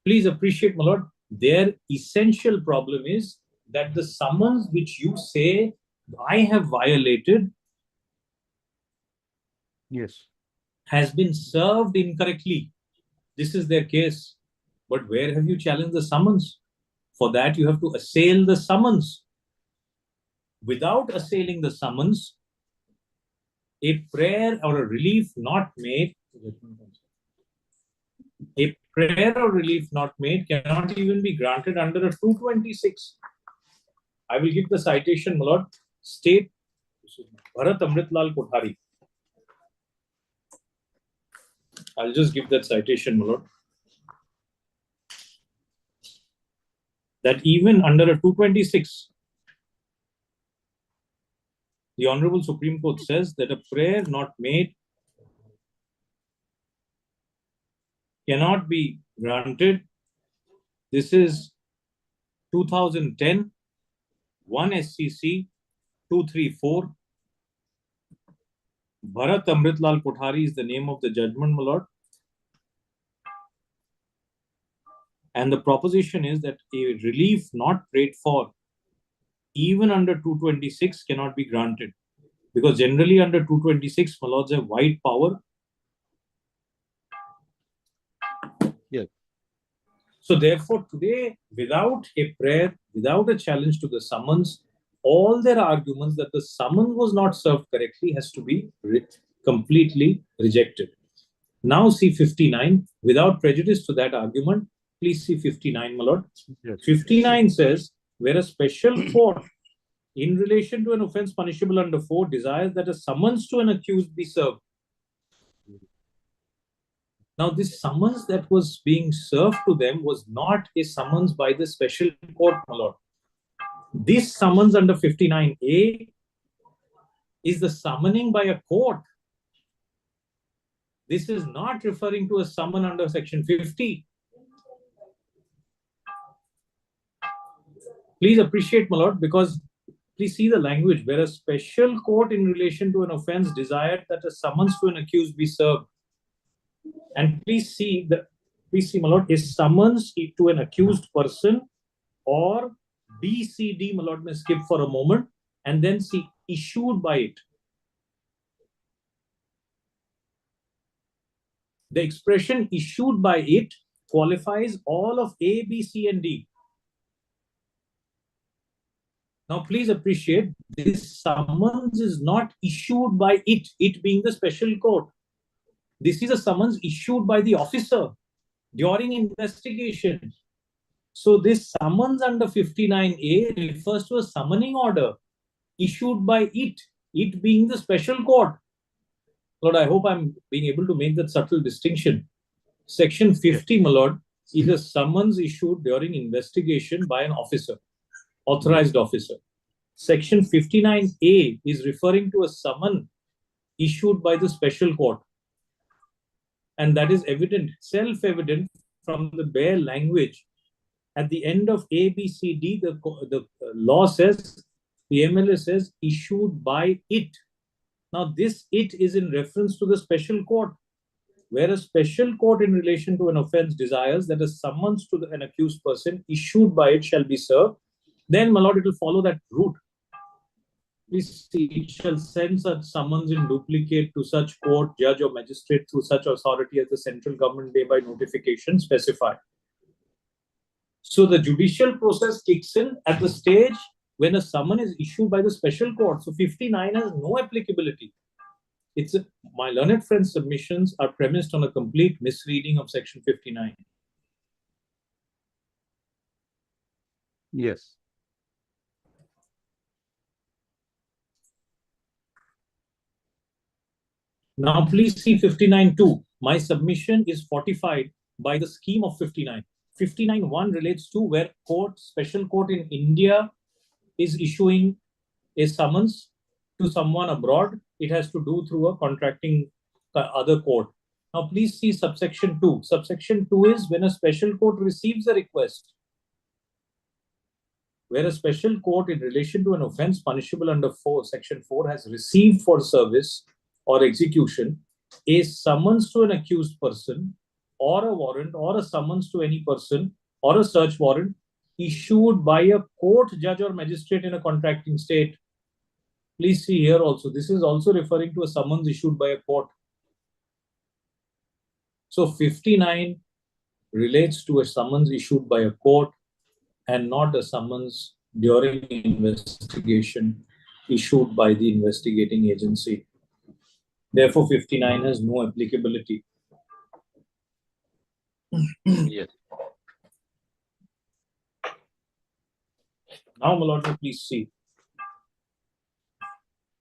Please appreciate, my lord, their essential problem is that the summons which you say I have violated has been served incorrectly. This is their case. But where have you challenged the summons? For that, you have to assail the summons. Without assailing the summons, a prayer or a relief not made, cannot even be granted under a 226. I will give the citation, my lord. State Bharat Amritlal Kothari. I'll just give that citation, my lord. That even under a 226, the Honorable Supreme Court says that a prayer not made cannot be granted. This is 2010, 1 SCC 234. Bharat Amritlal Kothari is the name of the judgment, my lord. And the proposition is that a relief not prayed for, even under 226, cannot be granted. Because generally under 226, my lords have wide power. Yes. So therefore, today, without a prayer, without a challenge to the summons, all their arguments that the summons was not served correctly has to be completely rejected. Now see 59. Without prejudice to that argument, please see 59, my lord. Yes. 59 says, where a special court in relation to an offence punishable under 4 desires that a summons to an accused be served. Now, this summons that was being served to them was not a summons by the special court, my lord. This summons under 59A is the summoning by a court. This is not referring to a summon under section 50. Please appreciate, my lord, because please see the language, where a special court in relation to an offence desired that a summons to an accused be served. And please see, my lord, a summons to an accused person, or BCD, my lord, may skip for a moment, and then see issued by it. The expression issued by it qualifies all of A, B, C, and D. Now, please appreciate, this summons is not issued by it being the special court. This is a summons issued by the officer during investigation. So this summons under 59A refers to a summoning order issued by it being the special court. Lord, I hope I'm being able to make that subtle distinction. Section 50, my lord, is a summons issued during investigation by an officer, authorized officer. Section 59A is referring to a summon issued by the special court. And that is evident, self-evident from the bare language. At the end of A, B, C, D, the law says, the MLA says, issued by it. Now, this it is in reference to the special court, where a special court in relation to an offence desires that a summons to an accused person issued by it shall be served. Then, my lord, it will follow that route. Please see, it shall send such summons in duplicate to such court, judge, or magistrate through such authority as the central government may by notification specify. So the judicial process kicks in at the stage when a summon is issued by the special court. So 59 has no applicability. My learned friend's submissions are premised on a complete misreading of section 59. Yes. Now, please see 59.2. My submission is fortified by the scheme of 59. 59.1 relates to where special court in India is issuing a summons to someone abroad. It has to do through a contracting other court. Now, please see subsection 2. Subsection 2 is when a special court receives a request. Where a special court in relation to an offence punishable under section 4 has received for service or execution a summons to an accused person, or a warrant, or a summons to any person, or a search warrant issued by a court, judge, or magistrate in a contracting state. Please see here also, this is also referring to a summons issued by a court. So 59 relates to a summons issued by a court and not a summons during investigation issued by the investigating agency. Therefore, 59 has no applicability. Yes. Now, my lord, please see.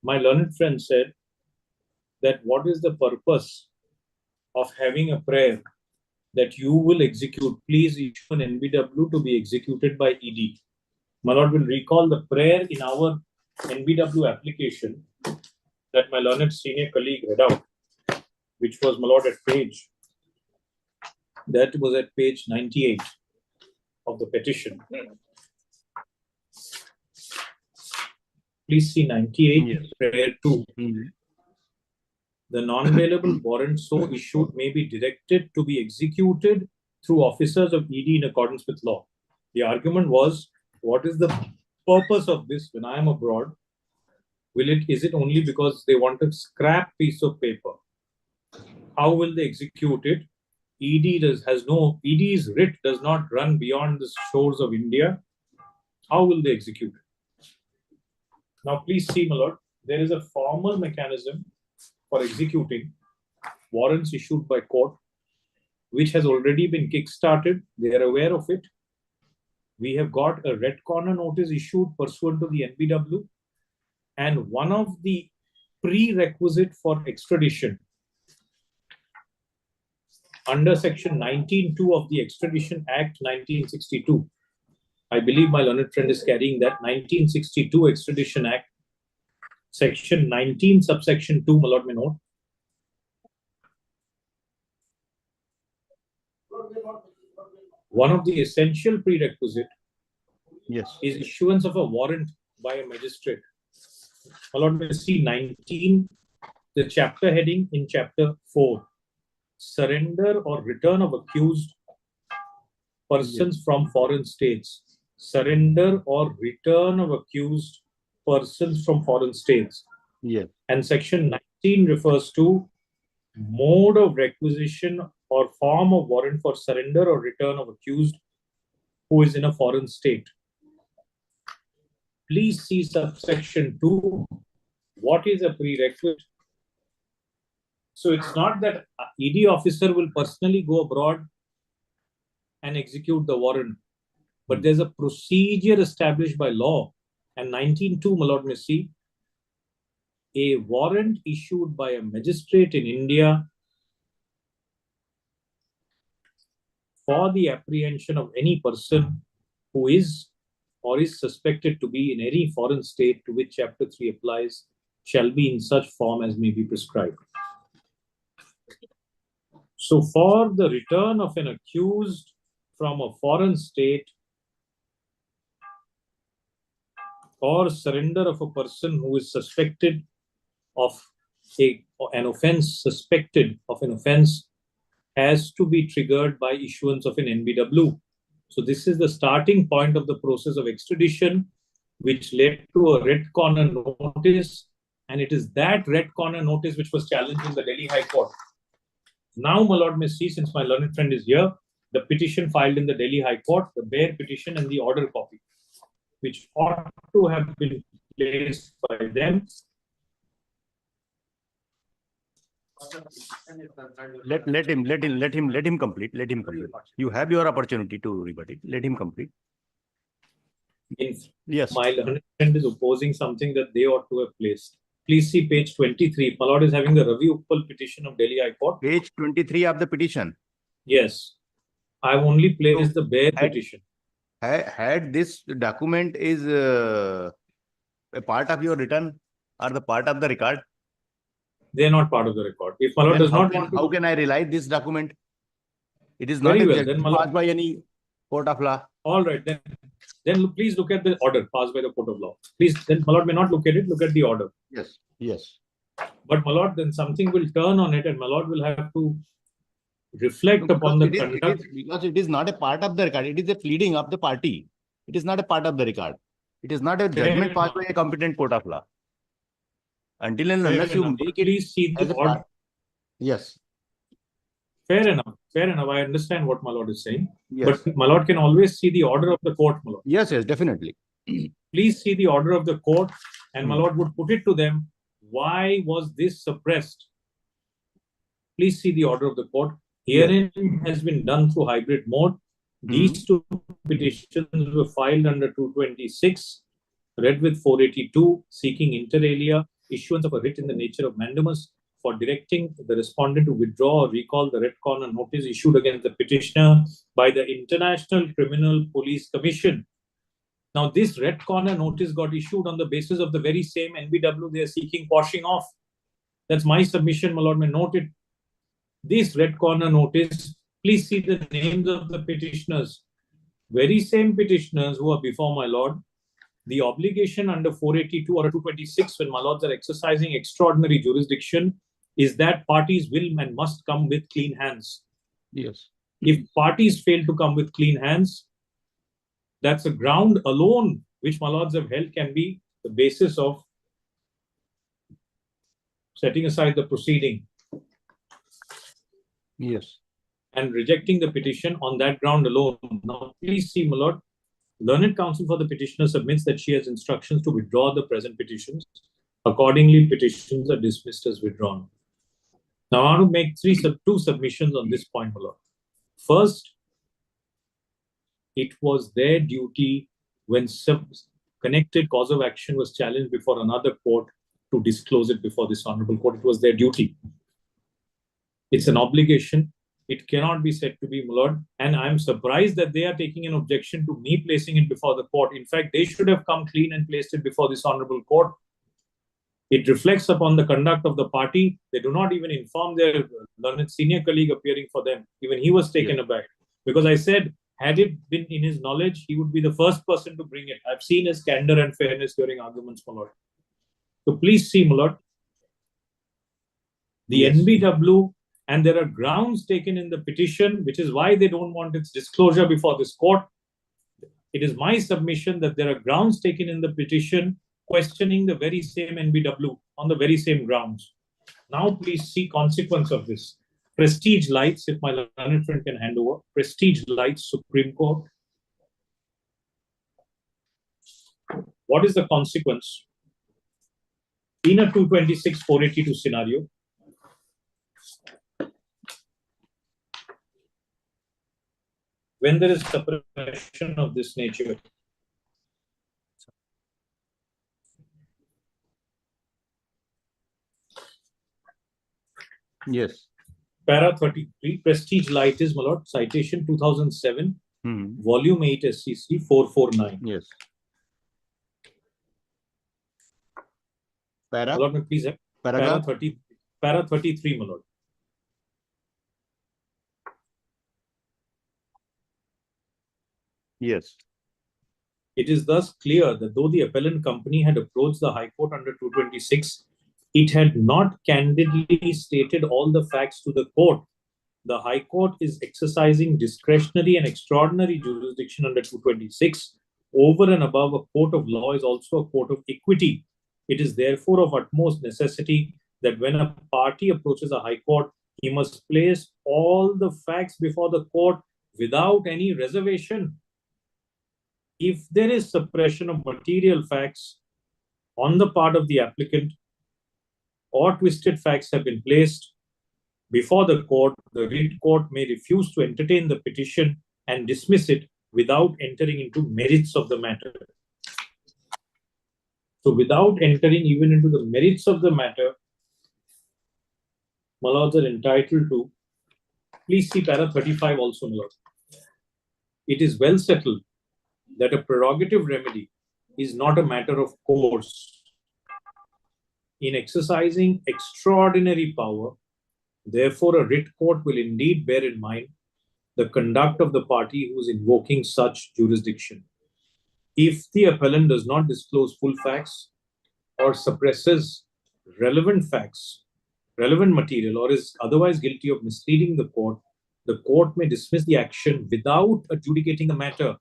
My learned friend said that what is the purpose of having a prayer that you will execute, please issue an NBW to be executed by ED. My lord will recall the prayer in our NBW application that my learned senior colleague read out, which was, my lord, at page That was at page 98 of the petition. Please see 98, Yes. prayer 2. Mhm. The non-bailable warrant so issued may be directed to be executed through officers of ED in accordance with law. The argument was, what is the purpose of this when I am abroad? Is it only because they want a scrap piece of paper? How will they execute it? ED's writ does not run beyond the shores of India. How will they execute it? Now, please see, my lord, there is a formal mechanism for executing warrants issued by court, which has already been kick-started. They are aware of it. We have got a red corner notice issued pursuant to the NBW, and one of the prerequisite for extradition under section 19(2) of the Extradition Act 1962. I believe my learned friend is carrying that 1962 Extradition Act, section 19, subsection 2, my lord may note. One of the essential prerequisite is issuance of a warrant by a magistrate. My lord may see 19, the chapter heading in chapter 4. Surrender or return of accused persons from foreign states. Surrender or return of accused persons from foreign states. Yes. And section 19 refers to mode of requisition or form of warrant for surrender or return of accused who is in a foreign state. Please see subsection 2. What is a prerequisite? So it's not that ED officer will personally go abroad and execute the warrant, but there's a procedure established by law. And 19(2), my lord may see, a warrant issued by a magistrate in India for the apprehension of any person who is or is suspected to be in any foreign state to which chapter 3 applies shall be in such form as may be prescribed. So for the return of an accused from a foreign state or surrender of a person who is suspected of an offense, has to be triggered by issuance of an NBW. So this is the starting point of the process of extradition, which led to a red corner notice, and it is that red corner notice which was challenged in the Delhi High Court. Now, my lord may see, since my learned friend is here, the petition filed in the Delhi High Court, the bare petition and the order copy, which ought to have been placed by them. Let him complete. Let him complete. You have your opportunity to rebut it. Let him complete. Yes. My learned friend is opposing something that they ought to have placed. Please see page 23. My lord is having the Ravi Uppal petition of Delhi High Court. Page 23 of the petition. Yes. I've only placed the bare petition. Had this document is a part of your return or the part of the record? They are not part of the record. If my lord does not want to... How can I rely this document? It is not passed by any court of law. All right, then please look at the order passed by the court of law. Please, then my lord may not look at it, look at the order. Yes, yes. But my lord, then something will turn on it and my lord will have to reflect upon the conduct. Because it is not a part of the record. It is a pleading of the party. It is not a part of the record. It is not a judgment passed by a competent court of law. Until and unless you make it... Please see the order. Yes. Fair enough. Fair enough. I understand what my lord is saying. Yes. But my lord can always see the order of the court, my lord. Yes, yes, definitely. Please see the order of the court, and my lord would put it to them. Why was this suppressed? Please see the order of the court. Hearing has been done through hybrid mode. These two petitions were filed under 226, read with 482, seeking inter alia issuance of a writ in the nature of mandamus for directing the respondent to withdraw or recall the red corner notice issued against the petitioner by the International Criminal Police Commission. Now, this red corner notice got issued on the basis of the very same NBW they are seeking quashing off. That's my submission, my lord may note it. This red corner notice Please see the names of the petitioners. Very same petitioners who are before my lord. The obligation under 482 or 226 when my lords are exercising extraordinary jurisdiction is that parties will and must come with clean hands. Yes. If parties fail to come with clean hands, that's a ground alone which my lords have held can be the basis of setting aside the proceeding. Yes. And rejecting the petition on that ground alone. Now, please see, my lord, learned counsel for the petitioner submits that she has instructions to withdraw the present petitions. Accordingly, petitions are dismissed as withdrawn. Now, I want to make two submissions on this point, my lord. First, it was their duty when connected cause of action was challenged before another court to disclose it before this honorable court. It was their duty. It's an obligation. It cannot be said to be, my lord. And I'm surprised that they are taking an objection to me placing it before the court. In fact, they should have come clean and placed it before this honorable court. It reflects upon the conduct of the party. They do not even inform their learned senior colleague appearing for them. Even he was taken aback. Because I said, had it been in his knowledge, he would be the first person to bring it. I've seen his candor and fairness during arguments, my lord. So please see, my lord, the NBW, and there are grounds taken in the petition, which is why they don't want its disclosure before this court. It is my submission that there are grounds taken in the petition questioning the very same NBW on the very same grounds. Now, please see consequence of this. Prestige Lights, if my learned friend can hand over. Prestige Lights, Supreme Court. What is the consequence? In a 226-482 scenario, when there is suppression of this nature, Yes. Para 33, Prestige Light is, my lord, citation 2007, volume 8 SCC 449. Yes. Para? My lord, please have para 33, my lord. Yes. It is thus clear that though the appellant company had approached the High Court under 226, it had not candidly stated all the facts to the court. The High Court is exercising discretionary and extraordinary jurisdiction under 226. Over and above, a court of law is also a court of equity. It is therefore of utmost necessity that when a party approaches a High Court, he must place all the facts before the court without any reservation. If there is suppression of material facts on the part of the applicant or twisted facts have been placed before the court, the writ court may refuse to entertain the petition and dismiss it without entering into merits of the matter. So without entering even into the merits of the matter, my lords are entitled to, please see para 35 also, my lord. It is well settled that a prerogative remedy is not a matter of course. In exercising extraordinary power, therefore, a writ court will indeed bear in mind the conduct of the party who is invoking such jurisdiction. If the appellant does not disclose full facts or suppresses relevant facts, relevant material, or is otherwise guilty of misleading the court may dismiss the action without adjudicating the matter.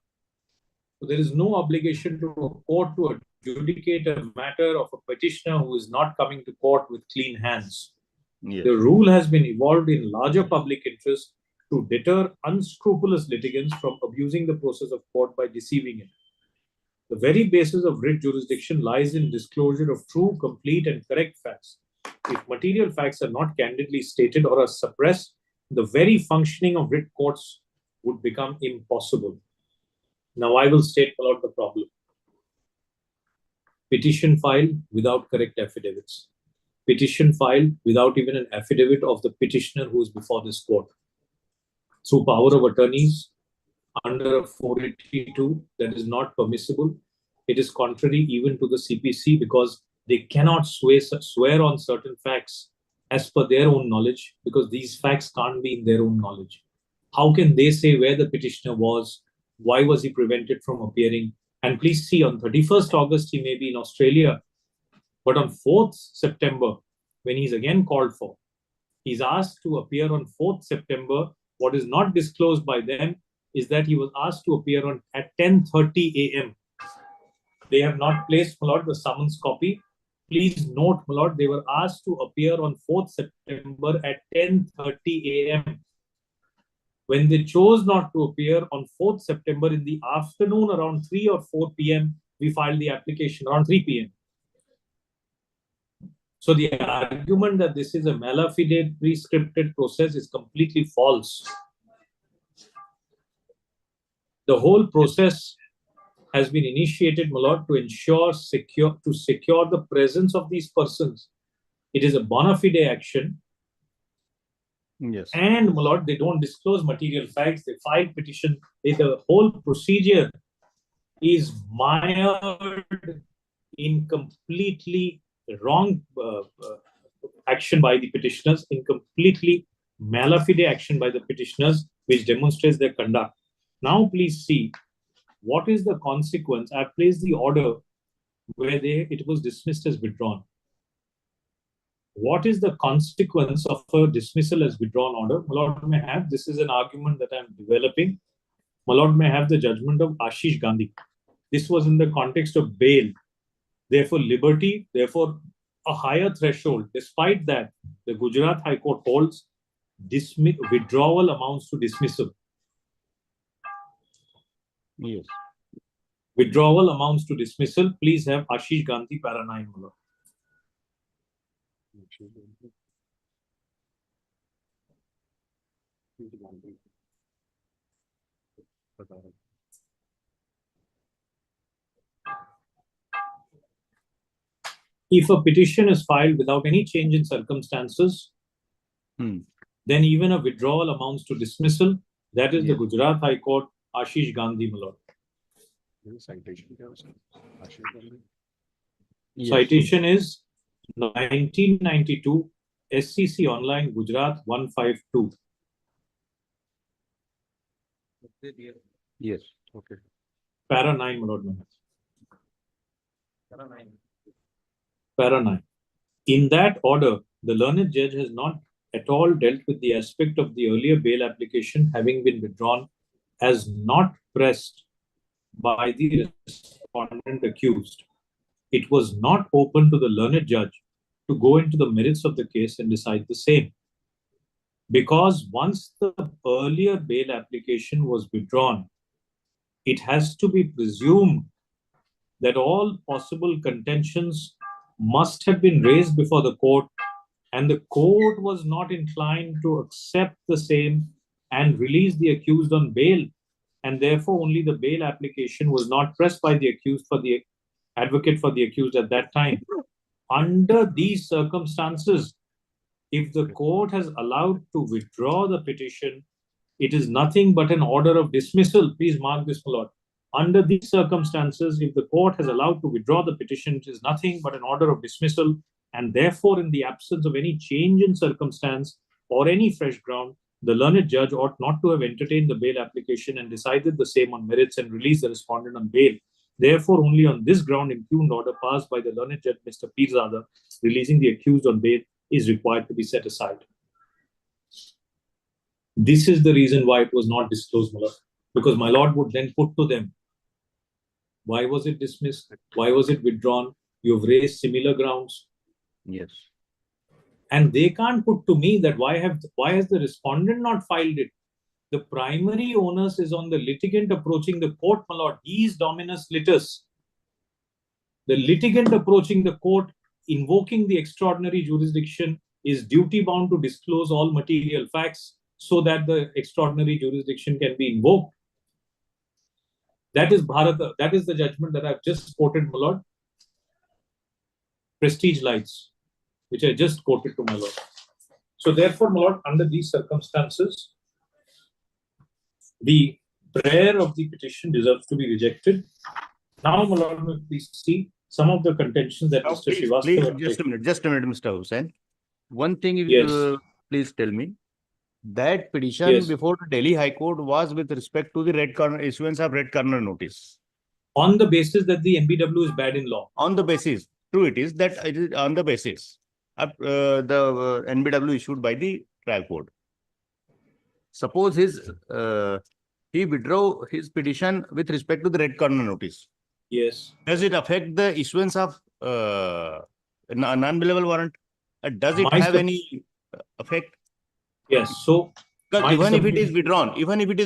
So there is no obligation to a court to adjudicate a matter of a petitioner who is not coming to court with clean hands. Yes. The rule has been evolved in larger public interest to deter unscrupulous litigants from abusing the process of court by deceiving it. The very basis of writ jurisdiction lies in disclosure of true, complete, and correct facts. If material facts are not candidly stated or are suppressed, the very functioning of writ courts would become impossible. Now I will state out the problem. Petition filed without correct affidavits. Petition filed without even an affidavit of the petitioner who is before this court. Through power of attorneys under a 482 that is not permissible. It is contrary even to the CPC because they cannot swear on certain facts as per their own knowledge because these facts can't be in their own knowledge. How can they say where the petitioner was? Why was he prevented from appearing? And please see, on 31st August, he may be in Australia. But on 4th September, when he's again called for, he's asked to appear on 4th September. What is not disclosed by them is that he was asked to appear at 10:30 a.m. They have not placed, my lord, the summons copy. Please note, my lord, they were asked to appear on 4th September at 10:30 a.m. When they chose not to appear on 4th September in the afternoon around 3 or 4 p.m., we filed the application around 3 p.m. So the argument that this is a malafide pre-scripted process is completely false. The whole process has been initiated, my lord, to secure the presence of these persons. It is a bona fide action. Yes. And, my lord, they don't disclose material facts. They file petition. The whole procedure is mired in completely wrong action by the petitioners, in completely malafide action by the petitioners, which demonstrates their conduct. Now, please see, what is the consequence? I've placed the order where it was dismissed as withdrawn. What is the consequence of a dismissal as withdrawn order? My lord may have, this is an argument that I'm developing. My lord may have the judgment of Ashish Gandhi. This was in the context of bail. Therefore, liberty, therefore, a higher threshold. Despite that, the Gujarat High Court holds withdrawal amounts to dismissal. Yes. Withdrawal amounts to dismissal. Please have Ashish Gandhi, para 9, my lord. If a petition is filed without any change in circumstances, then even a withdrawal amounts to dismissal. That is the Gujarat High Court, Ashish Gandhi, my lord. Citation is 1992 SCC Online Gujarat 152. Yes. Okay. Para 9, my lord. Para 9. In that order, the learned judge has not at all dealt with the aspect of the earlier bail application having been withdrawn as not pressed by the respondent accused. It was not open to the learned judge to go into the merits of the case and decide the same. Because once the earlier bail application was withdrawn, it has to be presumed that all possible contentions must have been raised before the court, and the court was not inclined to accept the same and release the accused on bail, and therefore only the bail application was not pressed by the accused for the advocate for the accused at that time. Under these circumstances, if the court has allowed to withdraw the petition, it is nothing but an order of dismissal. Please mark this, my lord. Under these circumstances, if the court has allowed to withdraw the petition, it is nothing but an order of dismissal, and therefore, in the absence of any change in circumstance or any fresh ground, the learned judge ought not to have entertained the bail application and decided the same on merits and released the respondent on bail. Therefore, only on this ground, impugned order passed by the learned judge, Mr. Pirzada, releasing the accused on bail is required to be set aside. This is the reason why it was not disclosed, my lord, because my lord would then put to them, why was it dismissed? Why was it withdrawn? You've raised similar grounds. Yes. And they can't put to me that why has the respondent not filed it? The primary onus is on the litigant approaching the court, my lord. He is dominus litis. The litigant approaching the court, invoking the extraordinary jurisdiction, is duty bound to disclose all material facts so that the extraordinary jurisdiction can be invoked. That is Bharata. That is the judgment that I've just quoted, my lord. Prestige Lights, which I just quoted to my lord. So therefore, my lord, under these circumstances, the prayer of the petition deserves to be rejected. Now, my lord, please see some of the contentions that Mr. Srivastava... Please, just a minute, Mr. Hussain. One thing, Yes. Please tell me. That petition Yes. before the Delhi High Court was with respect to the red corner issuance of red corner notice. On the basis that the NBW is bad in law. On the basis, true it is that it is on the basis of the NBW issued by the trial court. Suppose he withdraw his petition with respect to the red corner notice. Yes. Does it affect the issuance of a non-billable warrant? Does it My have sub- any effect? Yes. So Because my even if it is submission-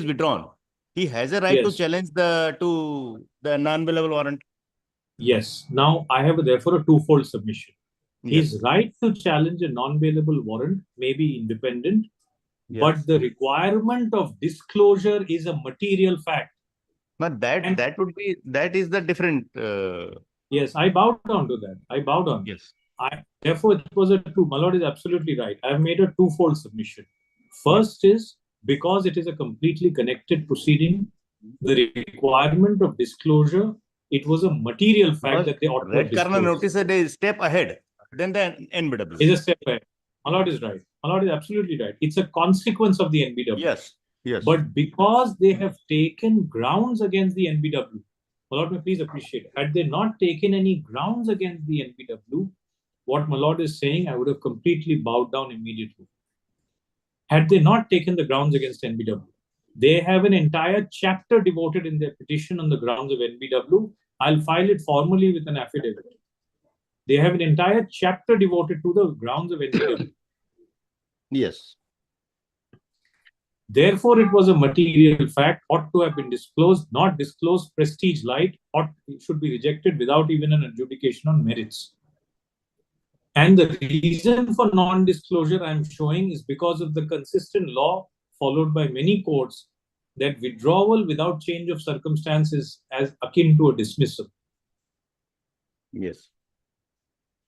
withdrawn, he has a right to Yes. challenge the non-billable warrant. Yes. Now I have therefore a twofold submission. Yes. His right to challenge a non-bailable warrant may be independent, Yes. but the requirement of disclosure is a material fact. But And- that is the different. Yes, I bow down to that. I bow down. Yes. Therefore, it was a two. My lord is absolutely right. I have made a twofold submission. First is because it is a completely connected proceeding, the requirement of disclosure, it was a material fact that they ought to have Red corner disclosed. notice is a step ahead than the NBW. Is a step ahead. My lord is right. My lord is absolutely right. It's a consequence of the NBW. Yes. Yes. But because they have taken grounds against the NBW, my lord may please appreciate, had they not taken any grounds against the NBW, what my lord is saying, I would have completely bowed down immediately. Had they not taken the grounds against NBW, they have an entire chapter devoted in their petition on the grounds of NBW. I'll file it formally with an affidavit. They have an entire chapter devoted to the grounds of NBW. Yes. Therefore, it was a material fact, ought to have been disclosed, not disclosed, prestige light, it should be rejected without even an adjudication on merits. And the reason for non-disclosure I'm showing is because of the consistent law followed by many courts that withdrawal without change of circumstances as akin to a dismissal. Yes.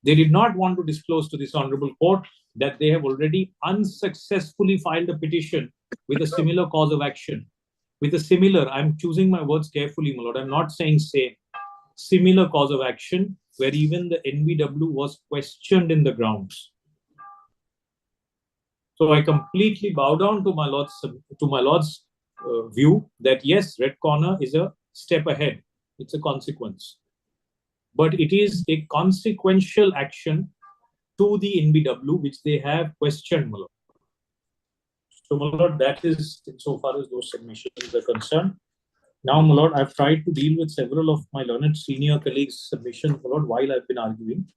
They did not want to disclose to this honorable court that they have already unsuccessfully filed a petition with a similar cause of action. With a similar, I'm choosing my words carefully, my lord. I'm not saying same. Similar cause of action where even the NBW was questioned in the grounds. So I completely bow down to my lord's view that yes, red corner is a step ahead. It's a consequence. But it is a consequential action to the NBW which they have questioned, my lord. So, my lord, that is insofar as those submissions are concerned. Now, my lord, I've tried to deal with several of my learned senior colleagues' submissions, my lord, while I've been arguing.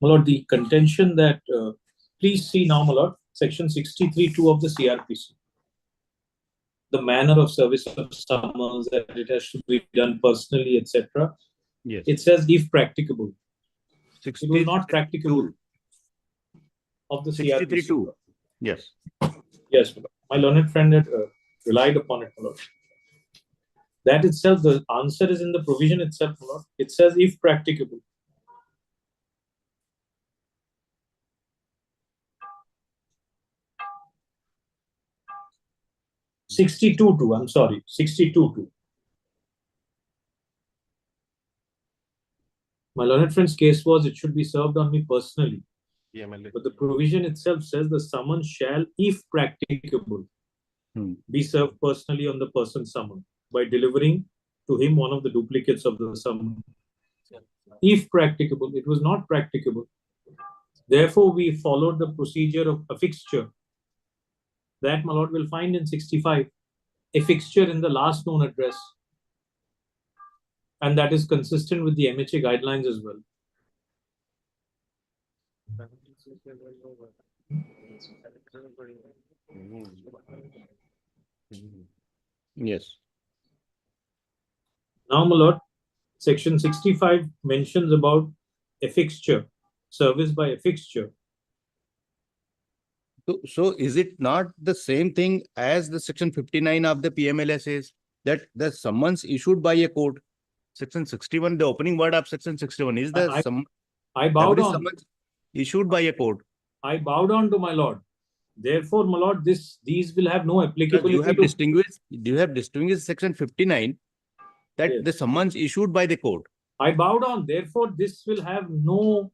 My lord, the contention that, please see now, my lord, section 63(2) of the CRPC. The manner of service of summons, that it has to be done personally, etc. Yes. It says, if practicable. 60, It was not practicable of the CRPC. 63(2). Yes. Yes, my learned friend had relied upon it, my lord. That itself, the answer is in the provision itself, my lord. It says, if practicable. I'm sorry, 62(2). My learned friend's case was it should be served on me personally. But the provision itself says the summons shall, if practicable, be served personally on the person summoned by delivering to him one of the duplicates of the summons. If practicable, it was not practicable. Therefore, we followed the procedure of a fixture. That, my lord, will find in 65, a fixture in the last known address. And that is consistent with the MHA guidelines as well. Yes. Now, my lord, section 65 mentions about a fixture, service by a fixture. So is it not the same thing as the section 59 of the PMLA says that the summons issued by a court? Section 61, the opening word of section 61 is the I bow down. Summons issued by a court. I bow down to my lord. Therefore, my lord, these will have no applicability. You have distinguished section 59 that the summons issued by the court. I bow down. Therefore, this will have no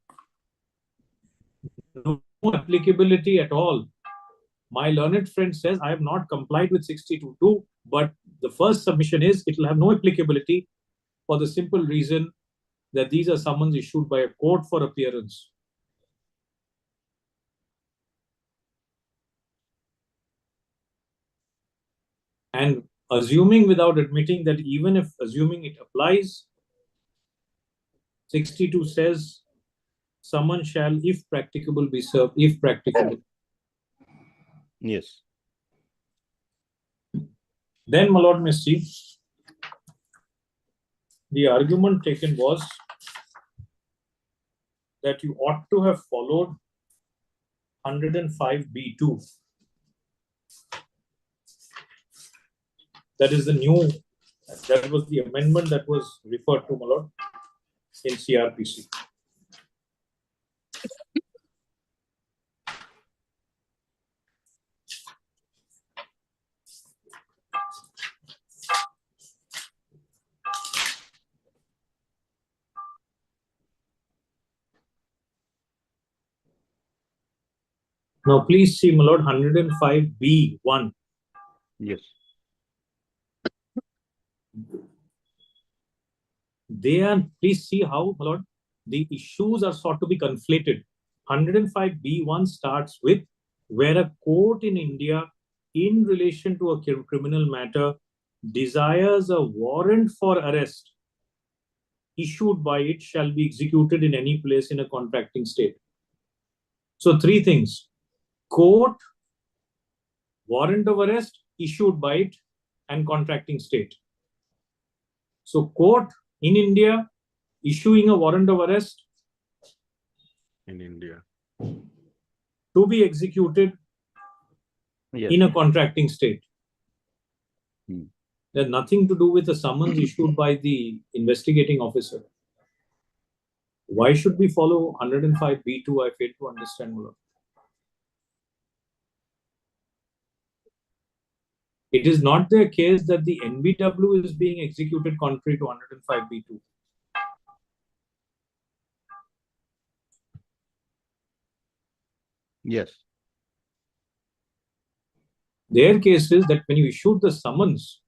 applicability at all My learned friend says I have not complied with 62.2, but the first submission is it will have no applicability for the simple reason that these are summons issued by a court for appearance. And assuming without admitting that even if assuming it applies, 62 says summon shall, if practicable, be served, if practicable. Yes. Then, my lord may see, the argument taken was that you ought to have followed 105B2. That is the new, that was the amendment that was referred to, my lord, in CRPC. Now, please see, my lord, 105B1. Yes. They are, please see how, my lord, the issues are sought to be conflated. 105B1 starts with where a court in India, in relation to a criminal matter, desires a warrant for arrest issued by it shall be executed in any place in a contracting state. So, three things: court, warrant of arrest issued by it, and contracting state. So, court in India issuing a warrant of arrest In India. to be executed in a contracting state. There's nothing to do with the summons issued by the investigating officer. Why should we follow 105B2? I fail to understand. It is not the case that the NBW is being executed contrary to 105B2. Yes. Their case is that when you issued the summons,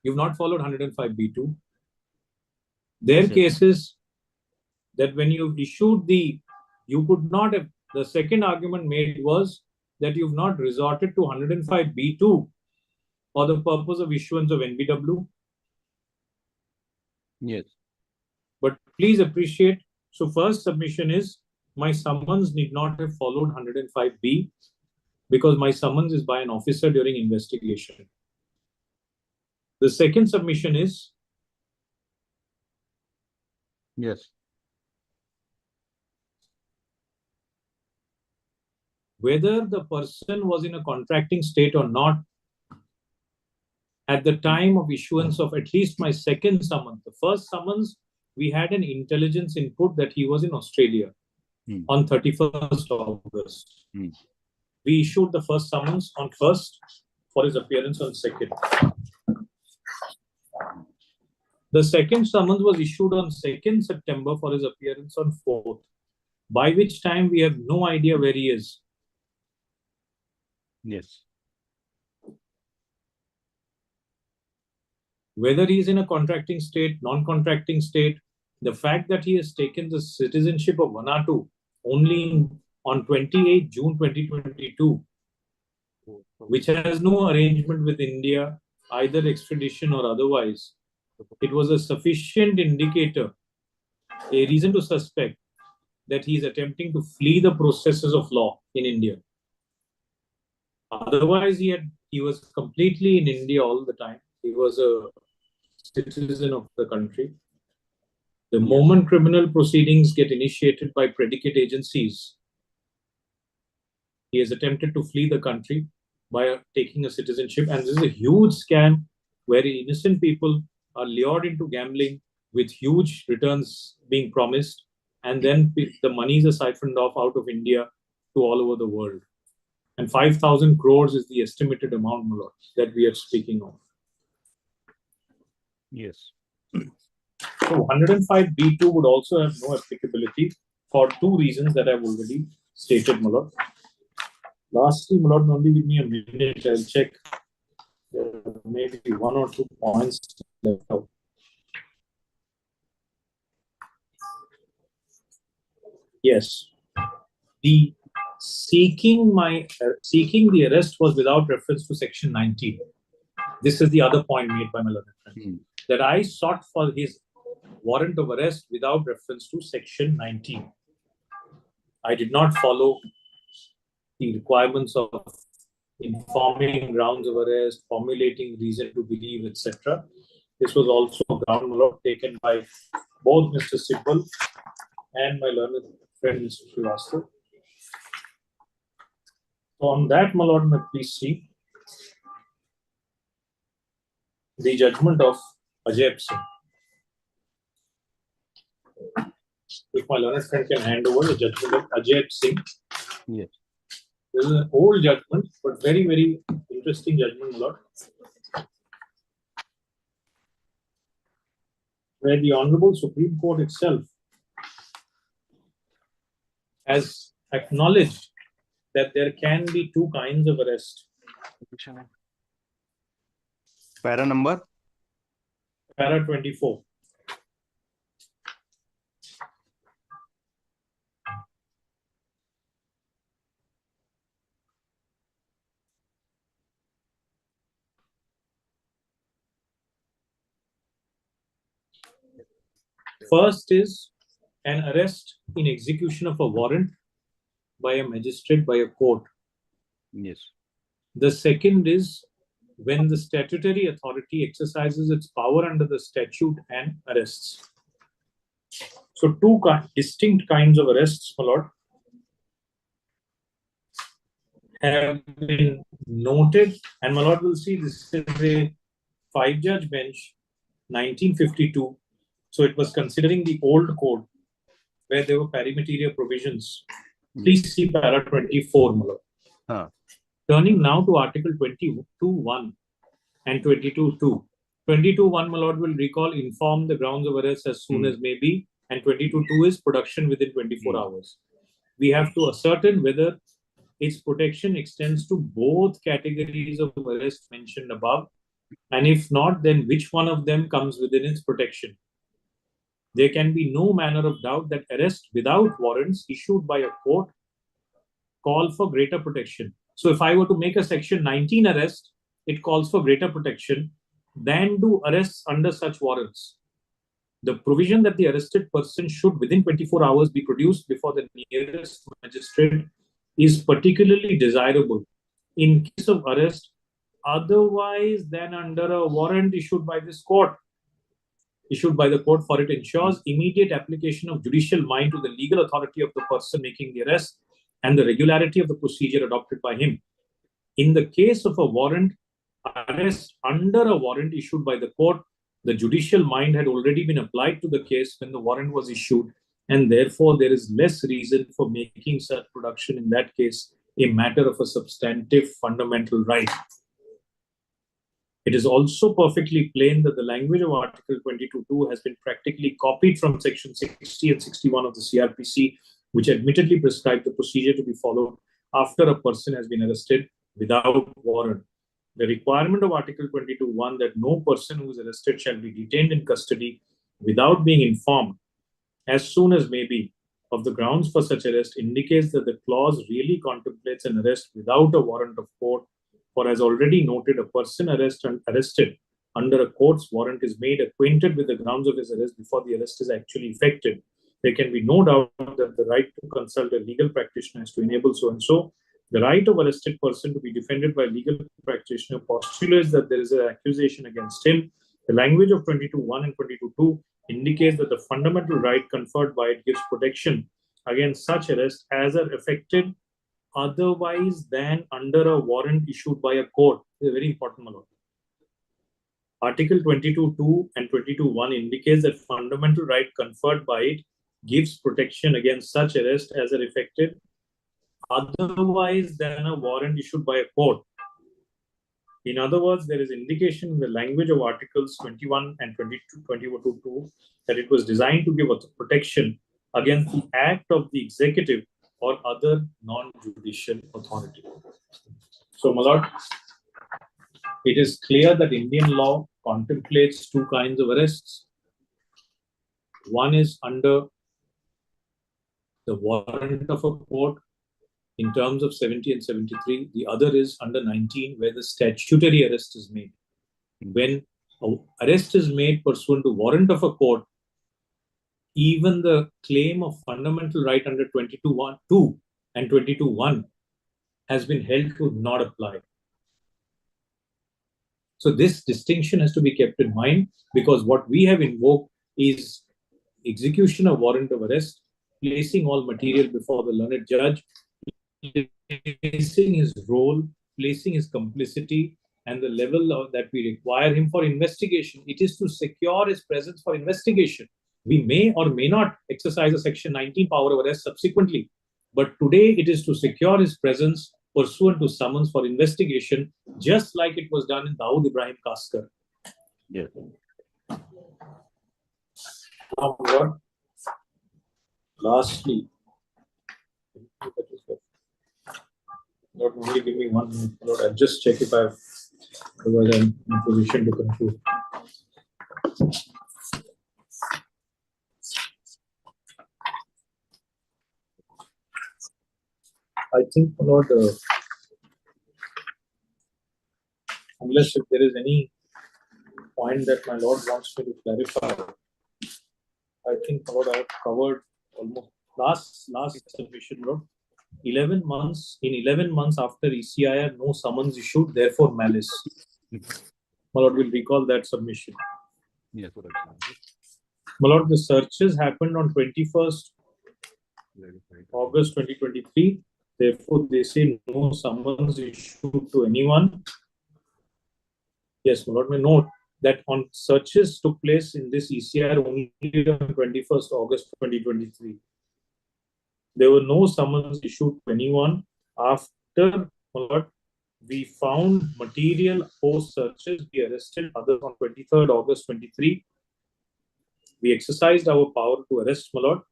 you've not followed 105B2. Their case is that when you issued you could not have, the second argument made was that you've not resorted to 105B2 for the purpose of issuance of NBW. Yes. But please appreciate, so first submission is my summons need not have followed 105B because my summons is by an officer during investigation. The second submission is yes. Whether the person was in a contracting state or not at the time of issuance of at least my second summons. The first summons, we had an intelligence input that he was in Australia on 31st August. We issued the first summons on 1st for his appearance on 2nd. The second summons was issued on 2nd September for his appearance on 4th, by which time we have no idea where he is. Yes. Whether he is in a contracting state, non-contracting state, the fact that he has taken the citizenship of Vanuatu only on 28 June 2022, which has no arrangement with India, either extradition or otherwise, it was a sufficient indicator, a reason to suspect that he is attempting to flee the processes of law in India. Otherwise, he was completely in India all the time. He was a citizen of the country. The moment criminal proceedings get initiated by predicate agencies, he has attempted to flee the country by taking a citizenship. And this is a huge scam where innocent people are lured into gambling with huge returns being promised. And then the monies are siphoned off out of India to all over the world. And 5,000 crores is the estimated amount, my lord, that we are speaking of. Yes. So 105B2 would also have no applicability for two reasons that I've already stated, my lord. Lastly, my lord, only give me a minute, I'll check. There may be one or two points left out. Yes. The seeking the arrest was without reference to section 19. This is the other point made by my learned friend. That I sought for his warrant of arrest without reference to section 19. I did not follow the requirements of informing grounds of arrest, formulating reason to believe, etc. This was also a ground taken by both Mr. Sibal and my learned friend Mr. Srivastava. On that, my lord, may please see the judgment of Ajay Singh. If my learned friend can hand over the judgment of Ajay Singh. Yes. This is an old judgment, but very, very interesting judgment, my lord. Where the Honorable Supreme Court itself has acknowledged that there can be two kinds of arrest. Para number? Para 24. First is an arrest in execution of a warrant by a magistrate, by a court. Yes. The second is when the statutory authority exercises its power under the statute and arrests. So two distinct kinds of arrests, my lord, have been noted, and my lord will see this is a 5-judge bench, 1952. So it was considering the old code where there were parimateria provisions. Please see para 24, my lord. Turning now to Article 22.1 and 22.2. 22.1, my lord, will recall inform the grounds of arrest as soon as may be, and 22.2 is production within 24 hours. We have to ascertain whether its protection extends to both categories of arrest mentioned above, and if not, then which one of them comes within its protection. There can be no manner of doubt that arrest without warrants issued by a court call for greater protection. So if I were to make a section 19 arrest, it calls for greater protection than do arrests under such warrants. The provision that the arrested person should within 24 hours be produced before the nearest magistrate is particularly desirable in case of arrest otherwise than under a warrant issued by this court. Issued by the court, for it ensures immediate application of judicial mind to the legal authority of the person making the arrest and the regularity of the procedure adopted by him. In the case of a warrant, arrest under a warrant issued by the court, the judicial mind had already been applied to the case when the warrant was issued, and therefore there is less reason for making such production in that case a matter of a substantive fundamental right. It is also perfectly plain that the language of Article 22.2 has been practically copied from Section 60 and 61 of the CRPC, which admittedly prescribe the procedure to be followed after a person has been arrested without warrant. The requirement of Article 22.1 that no person who is arrested shall be detained in custody without being informed, as soon as may be, of the grounds for such arrest indicates that the clause really contemplates an arrest without a warrant of court. For as already noted, a person arrested under a court's warrant is made acquainted with the grounds of his arrest before the arrest is actually effected. There can be no doubt that the right to consult a legal practitioner is to enable so and so. The right of arrested person to be defended by a legal practitioner postulates that there is an accusation against him. The language of 22.1 and 22.2 indicates that the fundamental right conferred by it gives protection against such arrest as are effected otherwise than under a warrant issued by a court. This is very important, my lord. Article 22.2 and 22.1 indicates that fundamental right conferred by it gives protection against such arrest as are effected otherwise than a warrant issued by a court. In other words, there is indication in the language of Articles 21 and 22 that it was designed to give protection against the act of the executive or other non-judicial authority. So, my lord, it is clear that Indian law contemplates two kinds of arrests. One is under the warrant of a court in terms of 70 and 73. The other is under 19, where the statutory arrest is made. When an arrest is made pursuant to warrant of a court, even the claim of fundamental right under 22(1)(2) and 22(1) has been held to not apply. So this distinction has to be kept in mind, because what we have invoked is execution of warrant of arrest, placing all material before the learned judge, placing his role, placing his complicity, and the level that we require him for investigation. It is to secure his presence for investigation. We may or may not exercise a Section 19 power of arrest subsequently, but today it is to secure his presence pursuant to summons for investigation, just like it was done in Dawood Ibrahim Kaskar. Yes. Now, what? Lastly, Lord, only give me 1 minute. Lord, I'll just check if I've, otherwise I'm in position to conclude. I think, Lord, unless if there is any point that my Lord wants me to clarify, I think, Lord, I have covered almost last submission, Lord. 11 months, in 11 months after ECIR, no summons issued, therefore malice. My Lord will recall that submission. Yes. My Lord, the searches happened on 21st August 2023. Therefore, they say no summons issued to anyone. Yes, my Lord, may note that on searches took place in this ECIR only on 21st August 2023. There were no summons issued to anyone. After, my Lord, we found material post searches. We arrested others on 23rd August 23. We exercised our power to arrest, my Lord.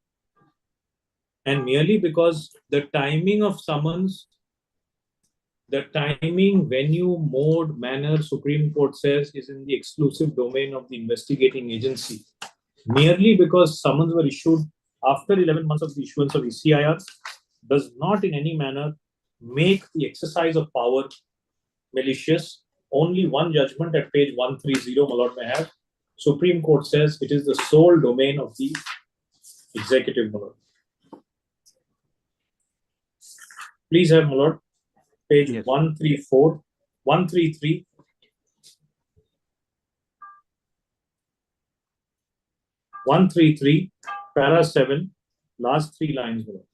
And merely because the timing of summons, the timing, venue, mode, manner, Supreme Court says, is in the exclusive domain of the investigating agency. Merely because summons were issued after 11 months of the issuance of ECIR does not in any manner make the exercise of power malicious. Only one judgment at page 130, my Lord may have. Supreme Court says it is the sole domain of the executive, my Lord. Please have, my Lord, page 134, 133. Para 7, last 3 lines, my Lord.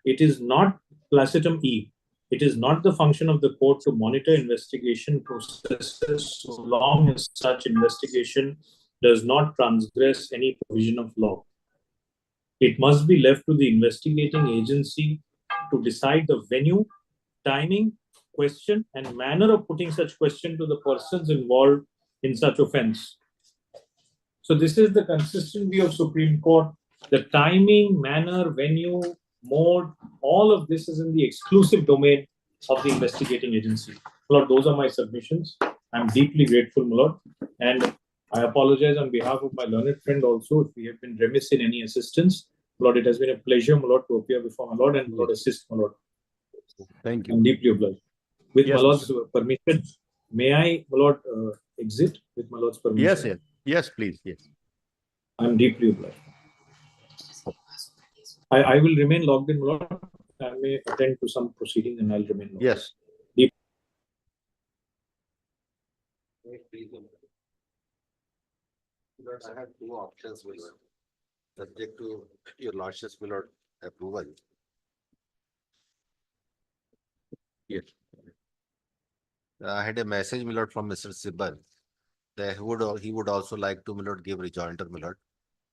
It is not placitum E. It is not the function of the court to monitor investigation processes so long as such investigation does not transgress any provision of law. It must be left to the investigating agency to decide the venue, timing, question, and manner of putting such question to the persons involved in such offense. So this is the consistent view of Supreme Court. The timing, manner, venue, mode, all of this is in the exclusive domain of the investigating agency. Lord, those are my submissions. I'm deeply grateful, my Lord. And I apologize on behalf of my learned friend also if we have been remiss in any assistance. Lord, it has been a pleasure, my Lord, to appear before my Lord and Lord assist, my Lord. Thank you. I'm deeply obliged. With Yes, my Lord's permission, may I, my Lord, exit with my Lord's permission? Yes, yes. Yes, please. Yes. I'm deeply obliged. I will remain logged in, Lord. I may attend to some proceedings and I'll remain logged. Yes. I have 2 options, my Lord. Subject to your Lordship's, my Lord, approval. Yes. I had a message, my Lord, from Mr. Sibal that he would also like to, my Lord, give rejoinder, my Lord.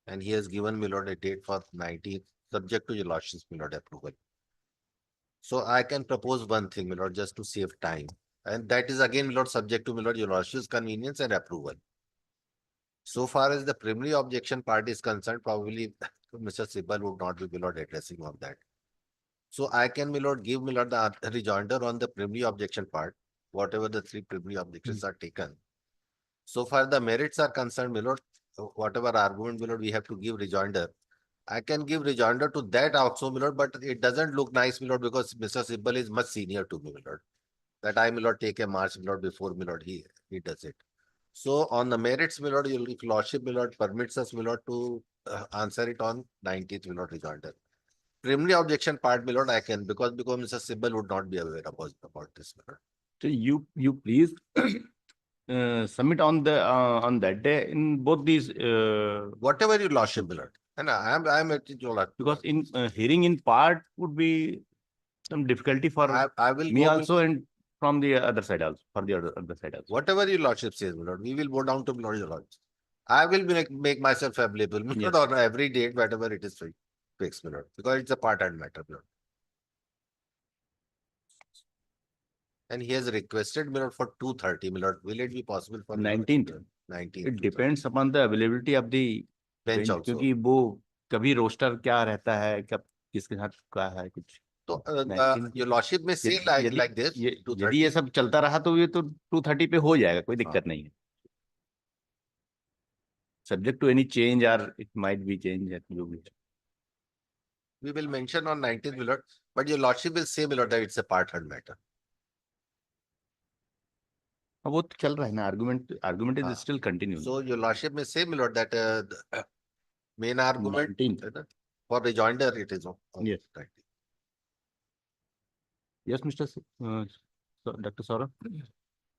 And he has given, my Lord, a date for 19th, subject to your Lordship's, my Lord, approval. So I can propose one thing, my Lord, just to save time. And that is again, my lord, subject to my lord, your lordship's convenience and approval. So far as the preliminary objection part is concerned, probably Mr. Sibal would not be, my lord, addressing on that. So I can, my lord, give, my lord, the rejoinder on the preliminary objection part, whatever the three preliminary objections are taken. So far the merits are concerned, my lord, whatever argument, my lord, we have to give rejoinder. I can give rejoinder to that also, my lord, but it doesn't look nice, my lord, because Mr. Sibal is much senior to me, my lord. That I, my lord, take a march, my lord, before, my lord, he does it. So on the merits, my lord, if lordship, my lord, permits us, my lord, to answer it on 19th, my lord, rejoinder. Preliminary objection part, my lord, I can, because Mr. Sibal would not be aware about this, my lord. So you please submit on that day in both these Whatever your lordship, my lord. And I am at your lord. because in hearing in part would be some difficulty for I will me go also and from the other side also, for the other side also. whatever your lordship says, my lord, we will go down to my lord, your lordship. I will make myself available, my Yes. lord, on every date, whatever it is fixed, my lord, because it's a part and matter, my lord. And he has requested, my lord, for 2:30, my lord. Will it be possible for 19th? 19th? It depends upon the availability of the Bench bench, also. क्योंकि वो कभी roster क्या रहता है, कब किसके साथ क्या है कुछ. So, 19th your lordship may say like this, यदि ये सब चलता रहा तो ये तो 2:30 पे हो जाएगा, कोई दिक्कत नहीं है. Subject to any change or it might be change at you. We will mention on 19th, my lord, but your lordship will say, my lord, that it's a part and matter. वो तो चल रहा है ना, argument is still continuing. So your lordship may say, my lord, that the main argument 19th. for rejoinder it is on Yes. 19th. Yes, Mr. Dr. Saurabh.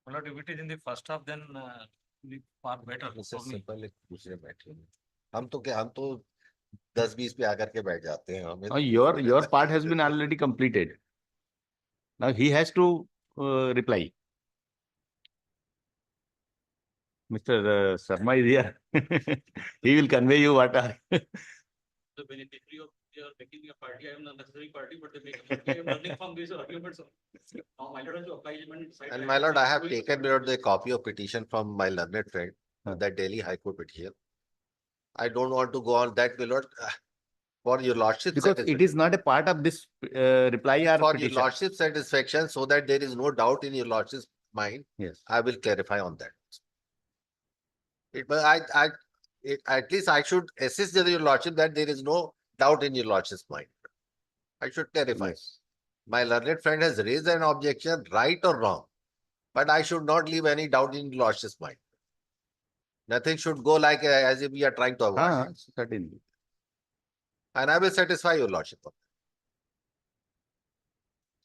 Well, if it is in the first half, then far better Mr. for me. Simple एक दूसरे बैठे हैं. हम तो 10-20 पे आकर के बैठ जाते हैं. हमें Your part has been already completed. Now he has to reply. Mr. Sharma is here. He will convey you what are. The beneficiary of making a party, I am not necessary party, but they make a party. I am learning from these arguments. Now, my lord has to apply judgment. And my lord, I have taken, my lord, the copy of petition from my learned friend, that Delhi High Court petition. I don't want to go on that, my lord, for your lordship Because it is not a part of this reply or for petition. your lordship satisfaction, so that there is no doubt in your lordship's mind. Yes. I will clarify on that. But at least I should assist your lordship that there is no doubt in your lordship's mind. I should clarify. Yes. My learned friend has raised an objection, right or wrong, but I should not leave any doubt in your lordship's mind. Nothing should go like as if we are trying to avoid. Certainly. And I will satisfy your lordship.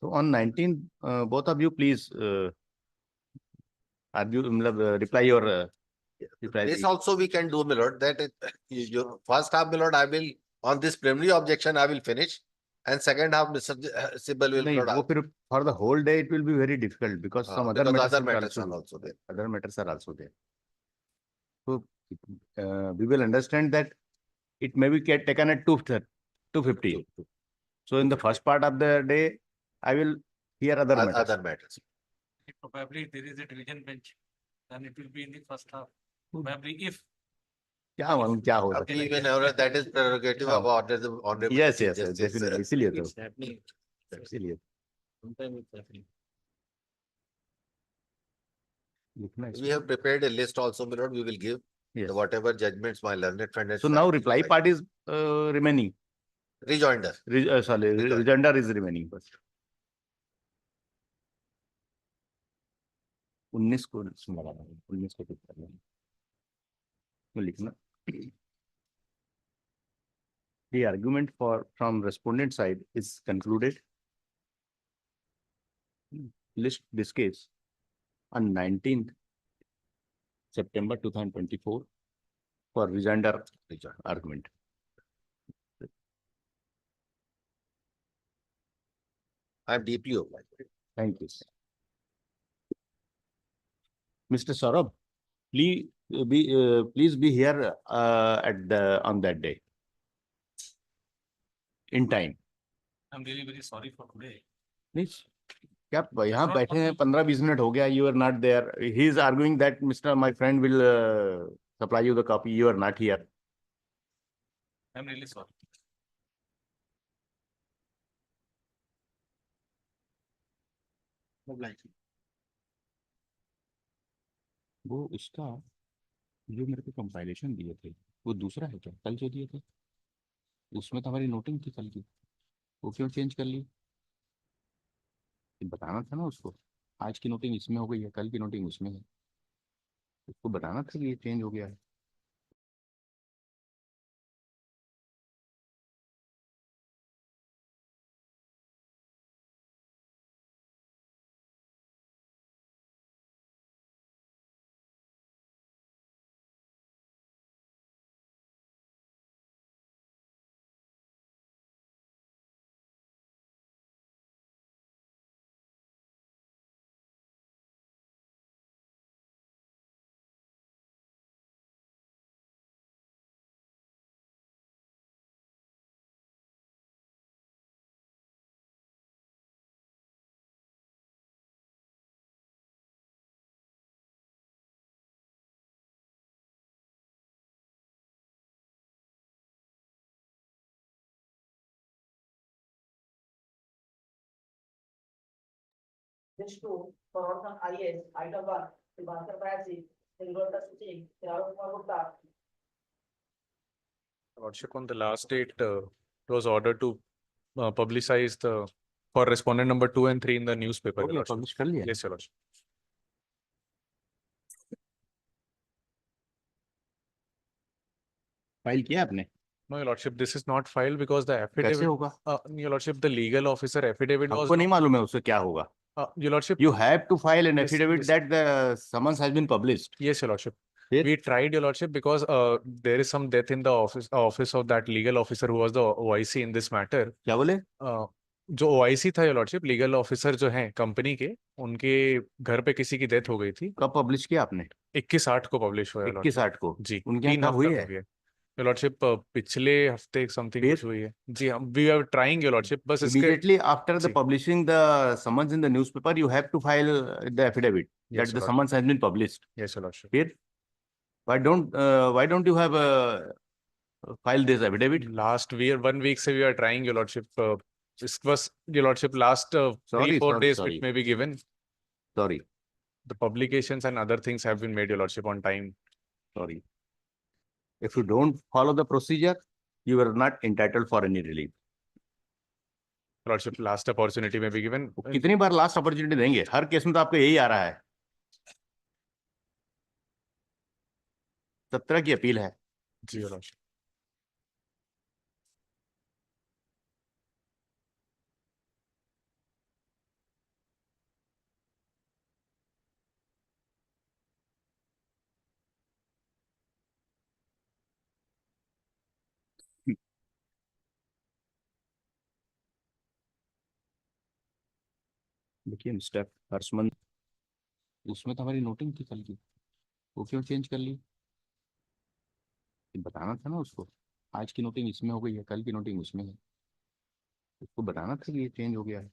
So on 19th, both of you please argue, reply your reply. This also we can do, my lord, that your first half, my lord, I will, on this preliminary objection, I will finish. And second half, Mr. Sibal will. No, for the whole day, it will be very difficult because some other matters are also there. Other matters are also there. So we will understand that it may be taken at 2:50. So in the first part of the day, I will hear other matters. Probably there is a division bench, then it will be in the first half. Probably if. क्या मालूम क्या हो सकता है. That is prerogative of honorable. Yes, definitely. इसीलिए तो. It's happening. इसीलिए. Sometimes it's happening. We have prepared a list also, my lord. We will give whatever judgments my learned friend has. So now reply part is remaining. Rejoinder. Rejoinder is remaining first. 19 को लिखना. The argument from respondent side is concluded. List this case on 19th September 2024 for rejoinder argument. I am deeply obliged. Thank you, sir. Mr. Saurabh, please be here on that day in time. I'm really very sorry for today. Please. क्या यहाँ बैठे हैं 15-20 minute हो गया, you are not there, he is arguing that mister my friend will supply you the copy, you are not here. I'm really sorry. वो उसका जो मेरे को कंपाइलेशन दिए थे वो दूसरा है क्या, कल जो दिए थे उसमें तो हमारी नोटिंग थी कल की, वो क्यों चेंज कर ली? ये बताना था ना उसको, आज की नोटिंग इसमें हो गई है, कल की नोटिंग उसमें है, उसको बताना था कि ये चेंज हो गया है. Just to for the IS, Hyderabad, the Bhaskar Bayasi, the Gurta City, the Argo. Lordship, on the last date, it was ordered to publicize the for respondent number 2 and 3 in the newspaper. Your Lordship. Publish कर लिया? Yes, Your Lordship. File किया आपने? No, Your Lordship, this is not filed because the कैसे affidavit. होगा? Your Lordship, the legal officer affidavit was. आपको नहीं मालूम है उससे क्या होगा? Your Lordship. You have to file an Yes, affidavit yes. that the summons has been published. Yes, Your Lordship. Yes. We tried, Your Lordship, because there is some death in the office of that legal officer who was the OIC in this matter. क्या बोले? जो OIC था, Your Lordship, legal officer जो हैं company के, उनके घर पे किसी की डेथ हो गई थी. कब पब्लिश किया आपने? 21/8 को पब्लिश हुआ है, Your 21/8 को? जी. उनके 3 यहाँ कब हुई हफ्ते है? हो गए. Your Lordship, पिछले हफ्ते समथिंग फिर? कुछ हुई है जी. हम we are trying, Your Lordship, बस इसके. Immediately after the ji. publishing the summons in the newspaper, you have to file the affidavit Yes, that the Your summons has been published. Yes, Your Lordship. फिर? Why don't you have file this affidavit? Last week, 1 week से we are trying, Your Lordship. This was, Your Lordship, last 3-4 days sorry. which may be given. Sorry. The publications and other things have been made, Your Lordship, on time. Sorry. If you don't follow the procedure, you are not entitled for any relief. Lordship, last opportunity may be given. कितनी बार last opportunity देंगे? हर case में तो आपको यही आ रहा है. 17 की appeal है. जी, Your Lordship. देखिए मिस्टर हर्षमन, उसमें तो हमारी नोटिंग थी कल की, वो क्यों चेंज कर ली? बताना था ना उसको, आज की नोटिंग इसमें हो गई है, कल की नोटिंग उसमें है, उसको बताना था कि ये चेंज हो गया है.